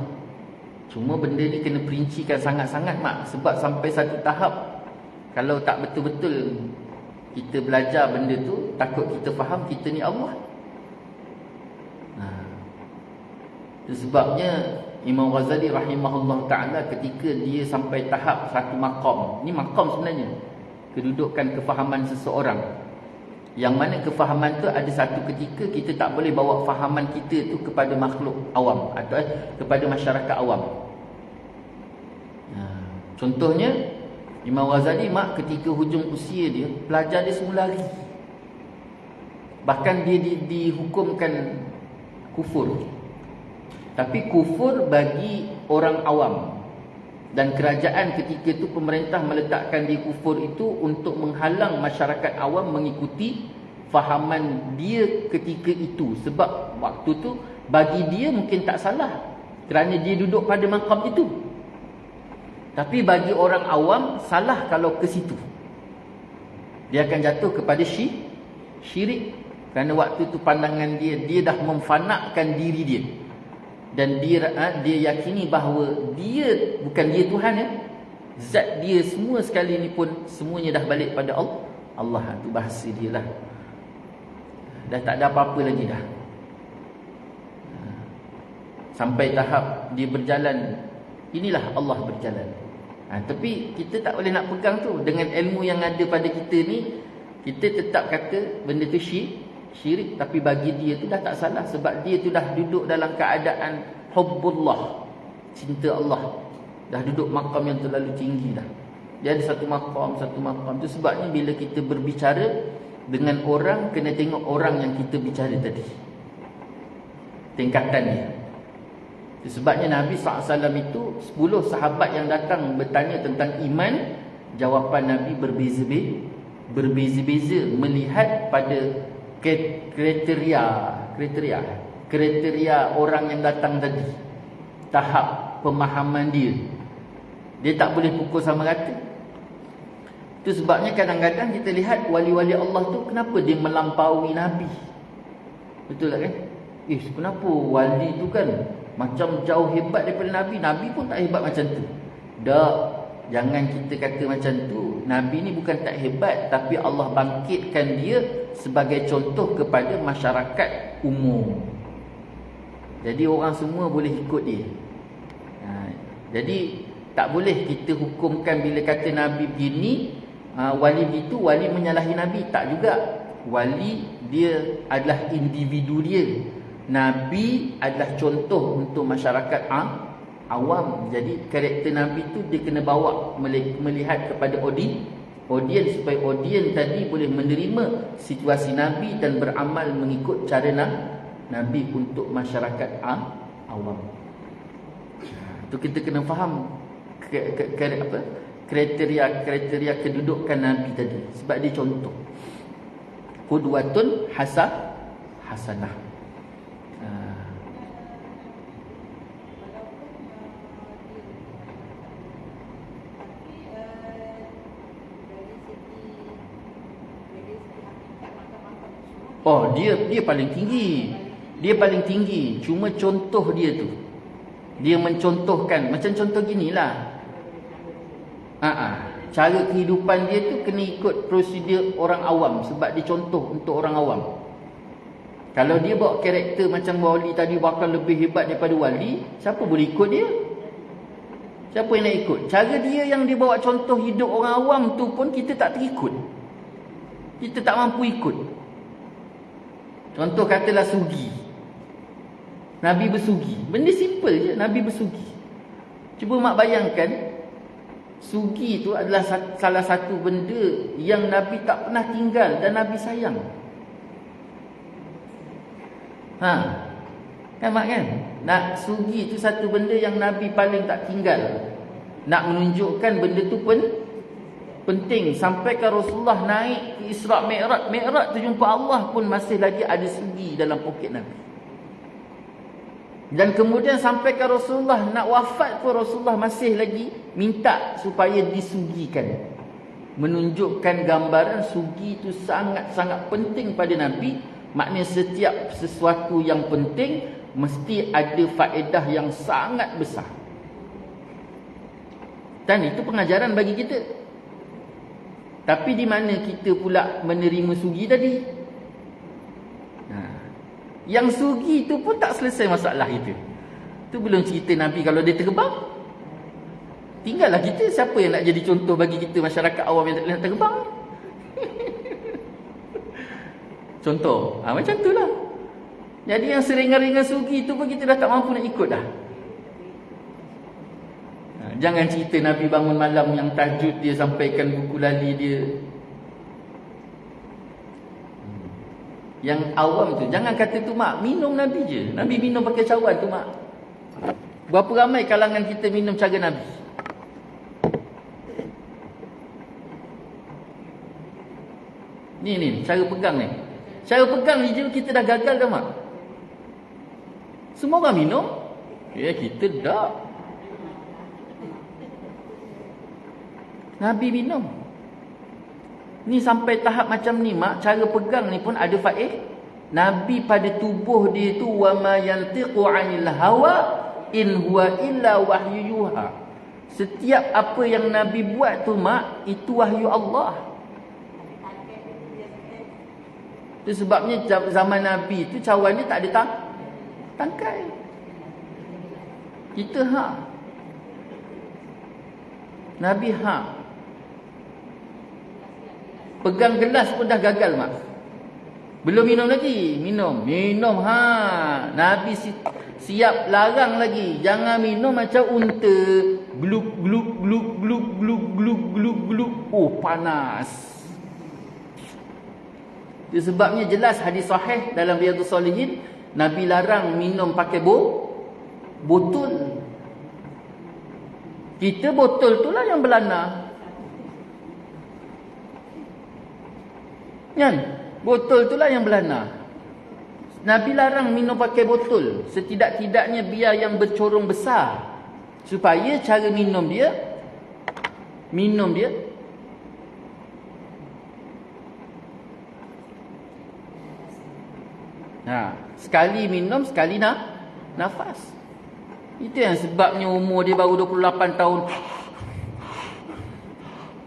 Cuma benda ni kena perincikan sangat-sangat mak, sebab sampai satu tahap kalau tak betul-betul kita belajar benda tu, takut kita faham kita ni Allah. Itu sebabnya Imam Ghazali rahimahullah ta'ala ketika dia sampai tahap satu maqam, ni maqam sebenarnya, kedudukan kefahaman seseorang, yang mana kefahaman tu ada satu ketika kita tak boleh bawa fahaman kita tu kepada makhluk awam atau kepada masyarakat awam. Contohnya Imam Ghazali ketika hujung usia dia, pelajar dia semua lari. Bahkan dia dihukumkan kufur. Tapi kufur bagi orang awam. Dan kerajaan ketika itu, pemerintah meletakkan di kufur itu untuk menghalang masyarakat awam mengikuti fahaman dia ketika itu. Sebab waktu tu bagi dia mungkin tak salah, kerana dia duduk pada maqam itu. Tapi bagi orang awam salah kalau ke situ. Dia akan jatuh kepada syirik. Kerana waktu tu pandangan dia dah memfanakkan diri dia. Dan dia yakini bahawa dia bukan dia Tuhan, ya. Zat dia semua sekali ni pun semuanya dah balik pada Allah. Tu bahasa dia lah. Dah tak ada apa-apa lagi dah. Sampai tahap dia berjalan, inilah Allah berjalan. Tapi kita tak boleh nak pegang tu. Dengan ilmu yang ada pada kita ni, kita tetap kata benda tu syirik. Tapi bagi dia tu dah tak salah. Sebab dia tu dah duduk dalam keadaan hubbullah, cinta Allah. Dah duduk maqam yang terlalu tinggi dah. Dia ada satu maqam. Tu sebabnya bila kita berbicara dengan orang, kena tengok orang yang kita bicara tadi, tingkatan dia. Sebabnya Nabi SAW itu 10 sahabat yang datang bertanya tentang iman, jawapan Nabi berbeza-beza melihat pada kriteria orang yang datang tadi, tahap pemahaman dia. Dia tak boleh pukul sama rata. Itu sebabnya kadang-kadang kita lihat wali-wali Allah tu, kenapa dia melampaui Nabi? Betul tak kan? Kenapa wali tu kan macam jauh hebat daripada Nabi? Nabi pun tak hebat macam tu. Tak, jangan kita kata macam tu. Nabi ni bukan tak hebat, tapi Allah bangkitkan dia sebagai contoh kepada masyarakat umum. Jadi orang semua boleh ikut dia. Jadi tak boleh kita hukumkan bila kata Nabi begini, wali begitu, wali menyalahi Nabi. Tak juga. Wali dia adalah individu dia. Nabi adalah contoh untuk masyarakat awam. Jadi karakter Nabi tu dia kena bawa melihat kepada audiens, supaya audiens tadi boleh menerima situasi Nabi dan beramal mengikut cara Nabi untuk masyarakat awam. Tu kita kena faham kriteria kedudukan Nabi tadi. Sebab dia contoh. Qudwatun hasanah. Dia paling tinggi. Dia paling tinggi. Cuma contoh dia tu, dia mencontohkan. Macam contoh ginilah. Cara kehidupan dia tu kena ikut prosedur orang awam. Sebab dia contoh untuk orang awam. Kalau dia bawa karakter macam wali tadi, bakal lebih hebat daripada wali, siapa boleh ikut dia? Siapa yang nak ikut? Cara dia yang dia bawa contoh hidup orang awam tu pun kita tak terikut. Kita tak mampu ikut. Contoh katalah sugi. Nabi bersugi. Benda simple je, Nabi bersugi. Cuba mak bayangkan, sugi tu adalah salah satu benda yang Nabi tak pernah tinggal dan Nabi sayang. Kan mak kan? Nak sugi tu satu benda yang Nabi paling tak tinggal. Nak menunjukkan benda tu pun penting. Sampai ke Rasulullah naik ke Isra' Mi'raj tu jumpa Allah pun masih lagi ada sugi dalam poket Nabi. Dan kemudian sampai ke Rasulullah nak wafat pun Rasulullah masih lagi minta supaya disugikan. Menunjukkan gambaran sugi itu sangat-sangat penting pada Nabi. Maknanya setiap sesuatu yang penting mesti ada faedah yang sangat besar. Dan itu pengajaran bagi kita. Tapi di mana kita pula menerima sugi tadi? Yang sugi itu pun tak selesai masalah itu. Itu belum cerita Nabi kalau dia terbang. Tinggallah kita, siapa yang nak jadi contoh bagi kita masyarakat awam yang tak boleh nak terbang? Contoh, macam tu lah. Jadi yang seringan-ringan sugi itu pun kita dah tak mampu nak ikut dah. Jangan cerita Nabi bangun malam yang tahajud dia sampaikan buku lali dia. Yang awam tu. Jangan kata tu mak, minum Nabi je. Nabi minum pakai cawan tu mak. Berapa ramai kalangan kita minum cara Nabi? Ni, cara pegang ni. Cara pegang ni je kita dah gagal dah mak. Semua orang minum. Ya, kita tak. Nabi minum. Ni sampai tahap macam ni mak, cara pegang ni pun ada faedah. Nabi pada tubuh dia tu wa ma yantiqu 'anil hawa in huwa illa wahyu yuha. Setiap apa yang Nabi buat tu mak, itu wahyu Allah. Itu sebabnya zaman Nabi tu cawan dia tak ada tangkai. Kita Nabi pegang gelas pun dah gagal mak. Belum minum lagi. Minum Nabi siap larang lagi. Jangan minum macam unta. Gluk gluk gluk gluk gluk gluk gluk gluk. Oh panas. Itu sebabnya jelas hadis sahih dalam Riyadhus Shalihin, Nabi larang minum pakai botol. Kita botol tu lah yang berlana. Kan? Botol itulah yang berlana. Nabi larang minum pakai botol. Setidak-tidaknya biar yang bercorong besar. Supaya cara minum dia sekali minum, sekali nafas. Itu yang sebabnya umur dia baru 28 tahun.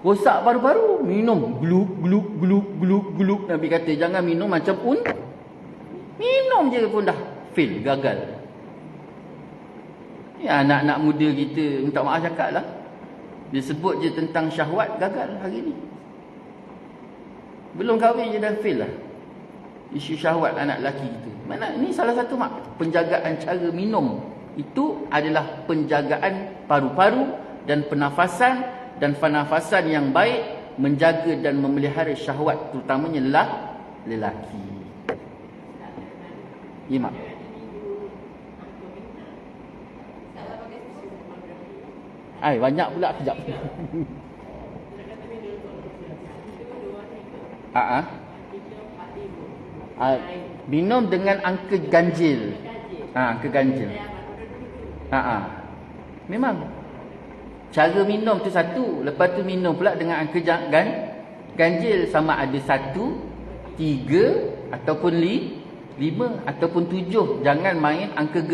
Rosak paru-paru. Minum. Gluk, gluk, gluk, gluk, gluk. Nabi kata, jangan minum macam minum je pun dah fail, gagal. Ya, anak-anak muda kita, minta maaf cakap lah. Dia sebut je tentang syahwat, gagal hari ni. Belum kahwin je dah fail lah. Isu syahwat anak lelaki kita. Mana? Ini salah satu mak. Penjagaan cara minum. Itu adalah penjagaan paru-paru dan pernafasan. Dan pernafasan yang baik menjaga dan memelihara syahwat, terutamanya lelaki. Ya mak. Banyak pula kejap. Minum dengan angka ganjil. Angka ganjil. Memang. Cara minum tu satu. Lepas tu minum pula dengan angka ganjil. Sama ada 1, 3 ataupun 5 ataupun 7. Jangan main angka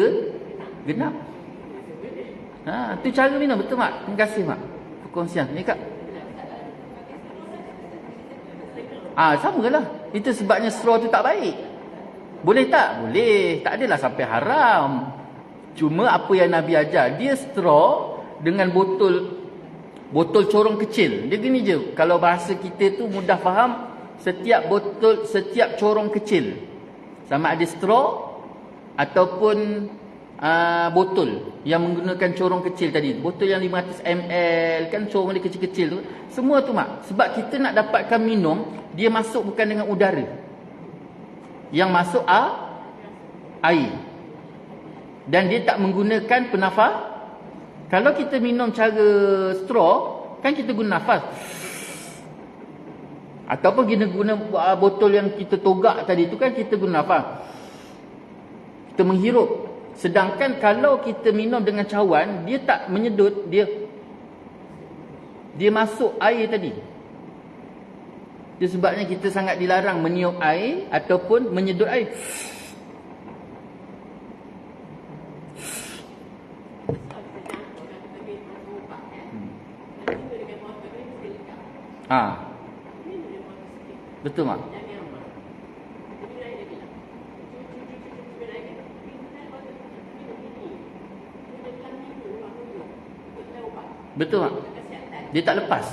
genap. Tu cara minum. Betul mak? Terima kasih mak. Perkongsian. Ni kak. Sama lah. Itu sebabnya straw tu tak baik. Boleh tak? Boleh. Tak adalah sampai haram. Cuma apa yang Nabi ajar, dia straw dengan botol corong kecil. Dia gini je. Kalau bahasa kita tu mudah faham, setiap corong kecil, sama ada straw ataupun botol yang menggunakan corong kecil tadi. Botol yang 500 ml kan, corong dia kecil-kecil tu. Semua tu mak. Sebab kita nak dapatkan minum, dia masuk bukan dengan udara. Yang masuk air. Dan dia tak menggunakan penafas. Kalau kita minum cara straw, kan kita guna nafas. Ataupun kita guna botol yang kita togak tadi tu, kan kita guna nafas. Kita menghirup. Sedangkan kalau kita minum dengan cawan, dia tak menyedut, dia masuk air tadi. Itu sebabnya kita sangat dilarang meniup air ataupun menyedut air. Betul mak? Betul mak? Dia tak lepas.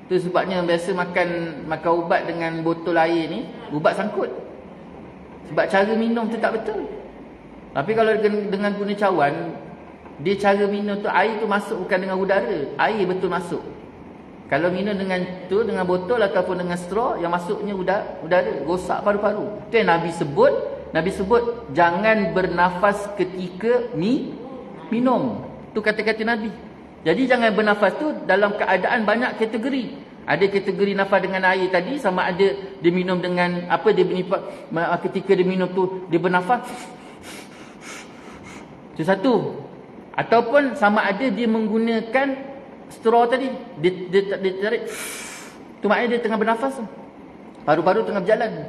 Itu sebabnya biasa makan ubat dengan botol air ni, ubat sangkut. Sebab cara minum tu tak betul. Tapi kalau dengan guna cawan, dia cara minum tu, air tu masuk bukan dengan udara, air betul masuk. Kalau minum dengan tu, dengan botol ataupun dengan straw, yang masuknya udah ada, rosak paru-paru. Tu yang Nabi sebut. Nabi sebut jangan bernafas ketika minum. Tu kata-kata Nabi. Jadi jangan bernafas tu dalam keadaan banyak kategori. Ada kategori nafas dengan air tadi, sama ada dia minum dengan apa, dia ketika dia minum tu dia bernafas. Itu satu. Ataupun sama ada dia menggunakan straw tadi, dia tarik. Tu maknanya dia tengah bernafas. Paru-paru tengah berjalan.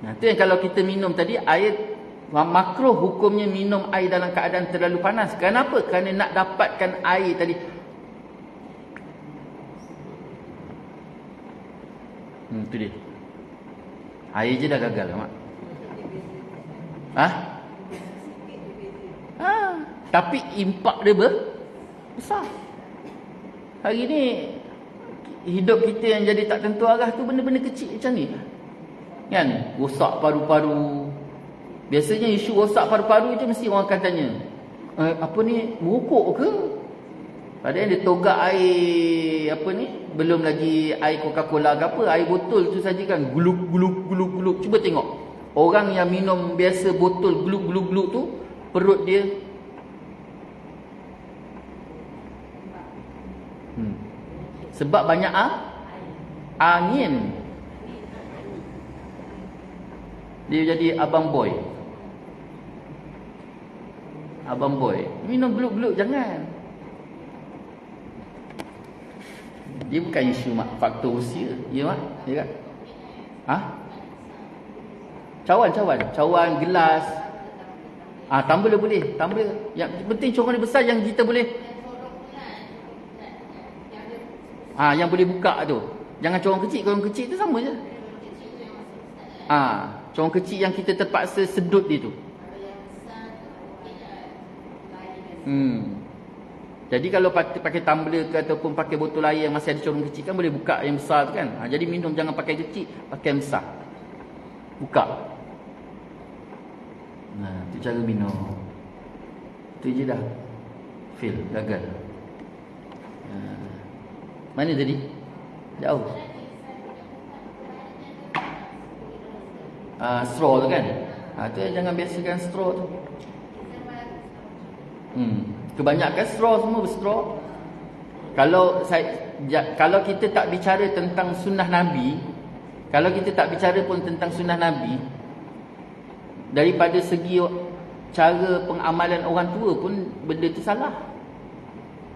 Nah, tu yang kalau kita minum tadi, air makruh hukumnya minum air dalam keadaan terlalu panas. Kenapa? Kerana nak dapatkan air tadi. Tu dia. Air je dah gagal, mak. Tapi impak dia besar. Hari ni hidup kita yang jadi tak tentu arah tu benda-benda kecil macam ni. Kan? Rosak paru-paru. Biasanya isu rosak paru-paru je mesti orang akan tanya, apa ni, merokok ke? Padahal dia togak air apa ni, belum lagi air Coca-Cola ke apa, air botol tu saja kan guluk. Cuba tengok. Orang yang minum biasa botol guluk tu, perut dia sebab banyak angin. Dia jadi abang boy. Minum gluk-gluk jangan. Dia bukan isu faktor usia. Ya mak? Ya kan? Cawan gelas. Tumbler boleh. Tumbler. Yang penting corong dia besar, yang kita boleh. Yang boleh buka tu. Jangan corong kecil tu sama je. Corong kecil yang kita terpaksa sedut dia tu. Jadi kalau pakai tumbler ke ataupun pakai botol air yang masih ada corong kecil kan boleh buka yang besar tu kan. Jadi minum jangan pakai kecil, pakai yang besar. Buka. Tu cara minum. Tu je dah. Fail, gagal. Mana tadi? Jauh. Straw tu kan. Tu jangan biasakan straw tu. Kebanyakan straw semua berstraw. Kalau kita tak bicara tentang sunnah Nabi, kalau kita tak bicara pun tentang sunnah Nabi, daripada segi cara pengamalan orang tua pun benda tu salah.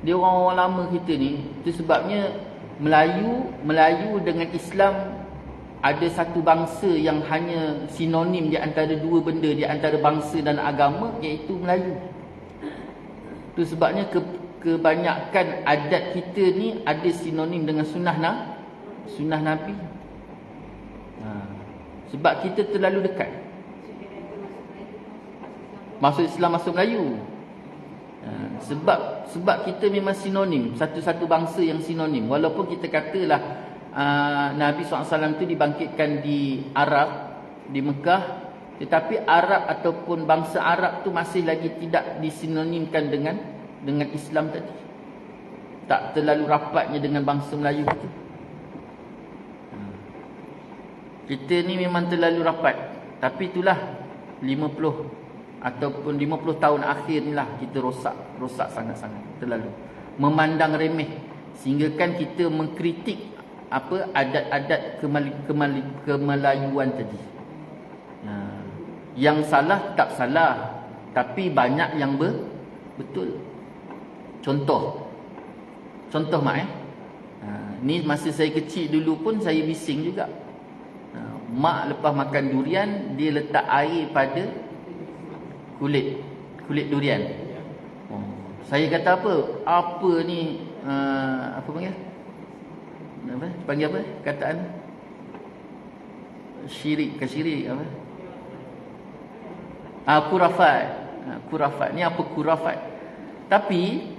Dia orang-orang lama kita ni, itu sebabnya Melayu dengan Islam ada satu bangsa yang hanya sinonim di antara dua benda, di antara bangsa dan agama, iaitu Melayu. Itu sebabnya kebanyakan adat kita ni ada sinonim dengan sunnah Nabi. Sebab kita terlalu dekat. Masuk Islam, masuk Melayu. Sebab kita memang sinonim, satu-satu bangsa yang sinonim. Walaupun kita katalah Nabi SAW tu dibangkitkan di Arab, di Mekah, tetapi Arab ataupun bangsa Arab tu masih lagi tidak disinonimkan dengan Islam tadi. Tak terlalu rapatnya dengan bangsa Melayu kita. Kita ni memang terlalu rapat. Tapi itulah 50 ataupun 50 tahun akhir ni lah kita rosak sangat-sangat, terlalu memandang remeh, sehingga kan kita mengkritik apa adat-adat kemelayuan tadi. Yang salah tak salah, tapi banyak yang betul. Contoh mak ni masa saya kecil dulu pun saya bising juga. Mak lepas makan durian, dia letak air pada kulit durian. Saya kata apa ni, apa panggil apa kataan, syirik apa, kurafat. Ni apa kurafat? Tapi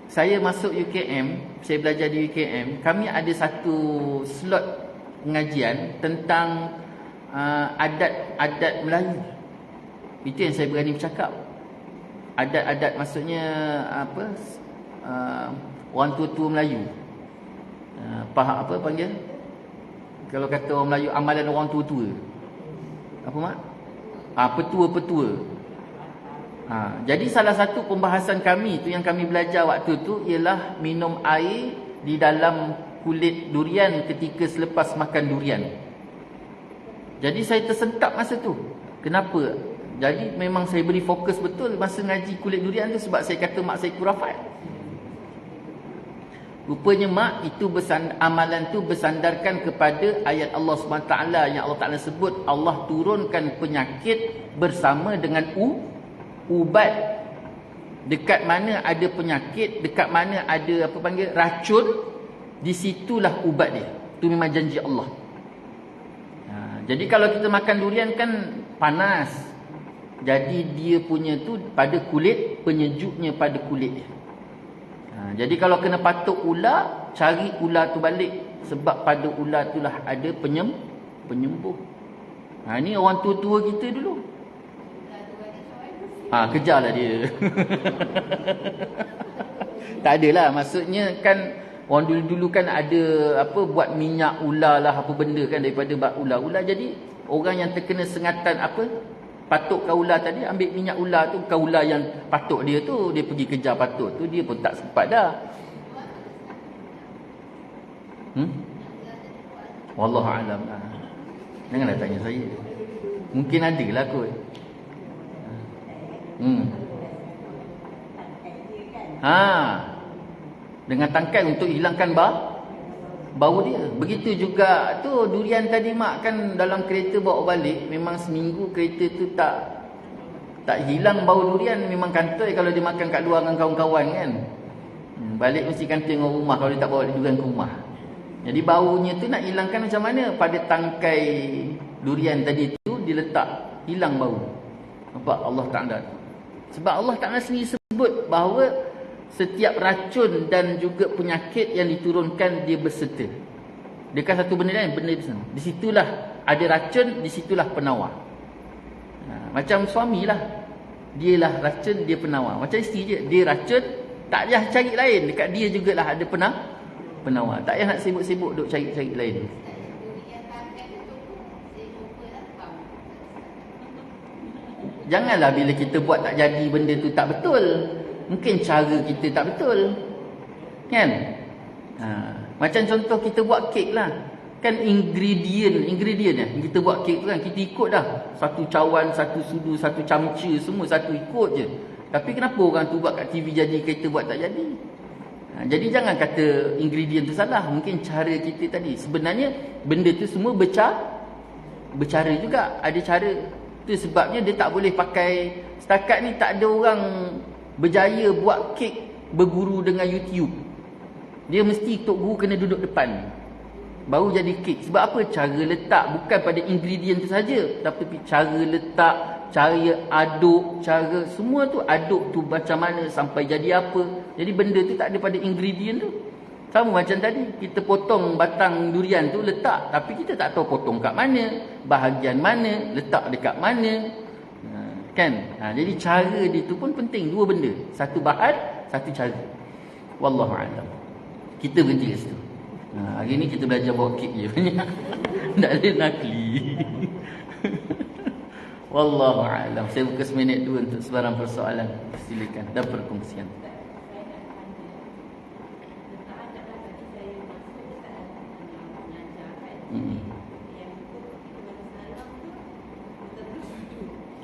saya masuk UKM, saya belajar di UKM, kami ada satu slot pengajian tentang adat-adat Melayu. Itu yang saya berani bercakap. Adat-adat maksudnya apa, orang tua-tua Melayu. Apa panggil? Kalau kata orang Melayu, amalan orang tua-tua. Apa mak? Petua-petua. Jadi salah satu pembahasan kami tu yang kami belajar waktu tu ialah minum air di dalam kulit durian ketika selepas makan durian. Jadi saya tersentak masa tu. Kenapa? Jadi memang saya beri fokus betul masa ngaji kulit durian tu sebab saya kata mak saya kurafat. Rupanya mak itu amalan tu bersandarkan kepada ayat Allah SWT yang Allah Ta'ala sebut Allah turunkan penyakit bersama dengan ubat. Dekat mana ada penyakit, dekat mana ada racun, di situlah ubat dia. Itu memang janji Allah. Jadi kalau kita makan durian kan panas. Jadi dia punya tu pada kulit, penyejuknya pada kulit dia. Jadi kalau kena patuk ular, cari ular tu balik. Sebab pada ular tu lah ada penyembuh. Ni orang tua-tua kita dulu. Kejarlah dia. Tak adalah, maksudnya kan orang dulu-dulu kan ada buat minyak ular lah apa benda kan daripada bak ular-ular. Jadi orang yang terkena sengatan patuk ular tadi, ambil minyak ular tu, ular yang patuk dia tu, dia pergi kejar patuk tu, dia pun tak sempat dah. Wallahualam. Janganlah tanya saya. Mungkin ada lah kot. Dengan tangkai untuk hilangkan bau dia. Begitu juga tu durian tadi mak kan dalam kereta bawa balik, memang seminggu kereta tu tak hilang bau durian. Memang kantoi kalau dia makan kat luar dengan kawan-kawan kan. Balik mesti kantoi dengan rumah kalau dia tak bawa durian ke rumah. Jadi baunya tu nak hilangkan macam mana? Pada tangkai durian tadi tu diletak, hilang bau. Nampak Allah Ta'ala. Sebab Allah Ta'ala sendiri sebut bahawa setiap racun dan juga penyakit yang diturunkan dia berserta. Dia kan satu benda lain, benda di sana. Di situlah ada racun, di situlah penawar. Macam suamilah. Dialah racun, dia penawar. Macam isteri je, dia racun, tak payah cari lain. Dekat dia jugalah ada penawar. Tak payah nak sibuk-sibuk duk cari-cari lain. Janganlah bila kita buat tak jadi benda tu tak betul. Mungkin cara kita tak betul. Kan? Macam contoh kita buat kek lah. Kan ingredient kita buat kek tu kan, kita ikut dah. Satu cawan, satu sudu, satu camca, semua satu ikut je. Tapi kenapa orang tu buat kat TV jadi, kita buat tak jadi? Jadi jangan kata ingredient tu salah. Mungkin cara kita tadi. Sebenarnya benda tu semua bercara juga. Ada cara. Itu sebabnya dia tak boleh pakai. Setakat ni tak ada orang berjaya buat kek berguru dengan YouTube. Dia mesti tok guru kena duduk depan baru jadi kek. Sebab apa? Cara letak, bukan pada ingredient tu saja, tapi cara letak, cara aduk, cara semua tu, aduk tu macam mana sampai jadi apa. Jadi benda tu tak ada pada ingredient tu. Sama macam tadi, kita potong batang durian tu letak, tapi kita tak tahu potong kat mana, bahagian mana, letak dekat mana. Kan? Jadi cara dia tu pun penting. Dua benda. Satu bahan, satu cara. Wallahualam. Kita berhenti kat situ. Hari ni kita belajar bawa kek je banyak. Tak ada nakli. Wallahualam. Saya buka seminit dua untuk sebarang persoalan. Silakan. Dan perkongsian.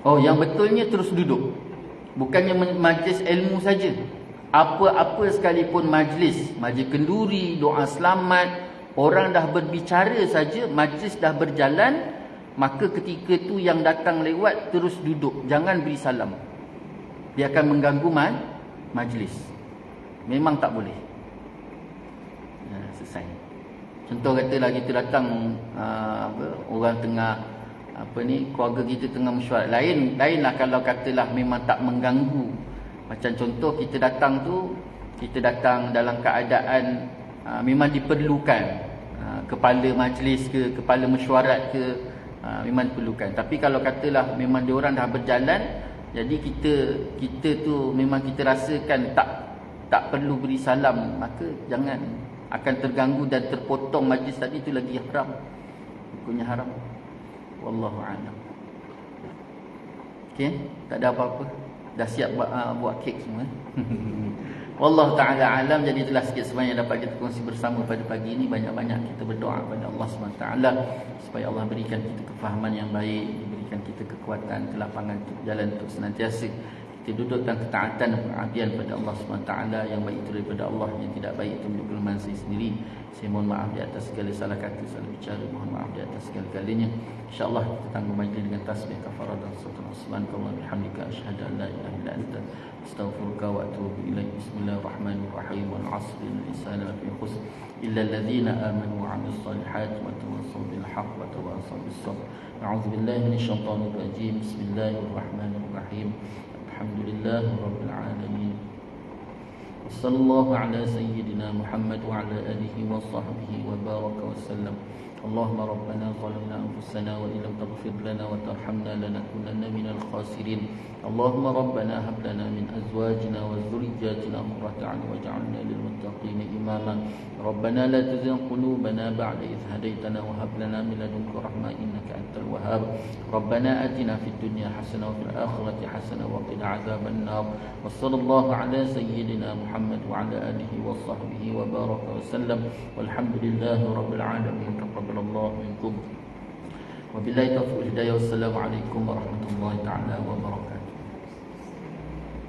Oh, yang betulnya terus duduk. Bukannya majlis ilmu saja. Apa-apa sekalipun majlis kenduri, doa selamat, orang dah berbicara saja, majlis dah berjalan, maka ketika tu yang datang lewat terus duduk. Jangan beri salam. Dia akan mengganggu majlis. Memang tak boleh. Selesai. Contoh katalah kita datang orang tengah keluarga kita tengah mesyuarat. Lainlah kalau katalah memang tak mengganggu. Macam contoh kita datang dalam keadaan memang diperlukan, kepala majlis ke, kepala mesyuarat ke, memang diperlukan. Tapi kalau katalah memang diorang dah berjalan, jadi kita tu memang kita rasakan tak perlu beri salam, maka jangan akan terganggu dan terpotong majlis tadi, itu lagi haram. Hukumnya haram. Wallahu a'lam. Okey, tak ada apa-apa. Dah siap buat kek semua. Wallahu ta'ala alam. Jadi itulah sikit sebanyak yang dapat kita kongsi bersama pada pagi ini. Banyak-banyak kita berdoa kepada Allah SWT supaya Allah berikan kita kefahaman yang baik, berikan kita kekuatan, kelapangan untuk jalan untuk senantiasa kita duduk dalam ketaatan dan pengabdian pada Allah SWT. Yang baik itu daripada Allah, yang tidak baik itu menurut kelemahan saya sendiri. Saya mohon maaf di atas segala salah kata, salah bicara. Mohon maaf di atas segala-galanya. InsyaAllah kita tangguh majlis dengan tasbih kafarah dan salawat. Subhanakallah bihamdika asyhadu an la ilaha illa anta astaghfiruka wa atubu ilaik. Bismillahirrahmanirrahim. Wal 'asri innal insana lafi khusr illa alladhina amanu wa 'amilus solihati wa tawassaw bil haqq wa tawassaw bis sabr. A'udzu billahi minasyaitonir rajim. Bismillahirrahmanirrahim. Alhamdulillahi rabbil alamin. Wassallallahu ala sayyidina Muhammad wa ala alihi wa sahbihi wa baraka wa sallam. Allahumma rabbana zalamna anfusana wa illam taghfir lana wa tarhamna lanakunanna minal khasirin. Allahumma rabbana hab lana min azwajina wa dhurriyyatina qurrata a'yun waj'alna lil muttaqina imama. Rabbana la tuzigh qulubana ba'da idh hadaytana wa hab lana min ladunka rahmah innaka antal wahhab. Rabbana atina fid dunya hasanah wa fil akhirati hasanah wa qina adzaban nar. Wa sallallahu ala sayyidina Muhammad wa ala alihi wa sahbihi wa baraka wa sallam. Walhamdulillahi rabbil alamin. Taqabbalallahu minkum. Wabillahi taufiq wal hidayah. Wassalamu alaikum warahmatullahi taala wabarakatuh.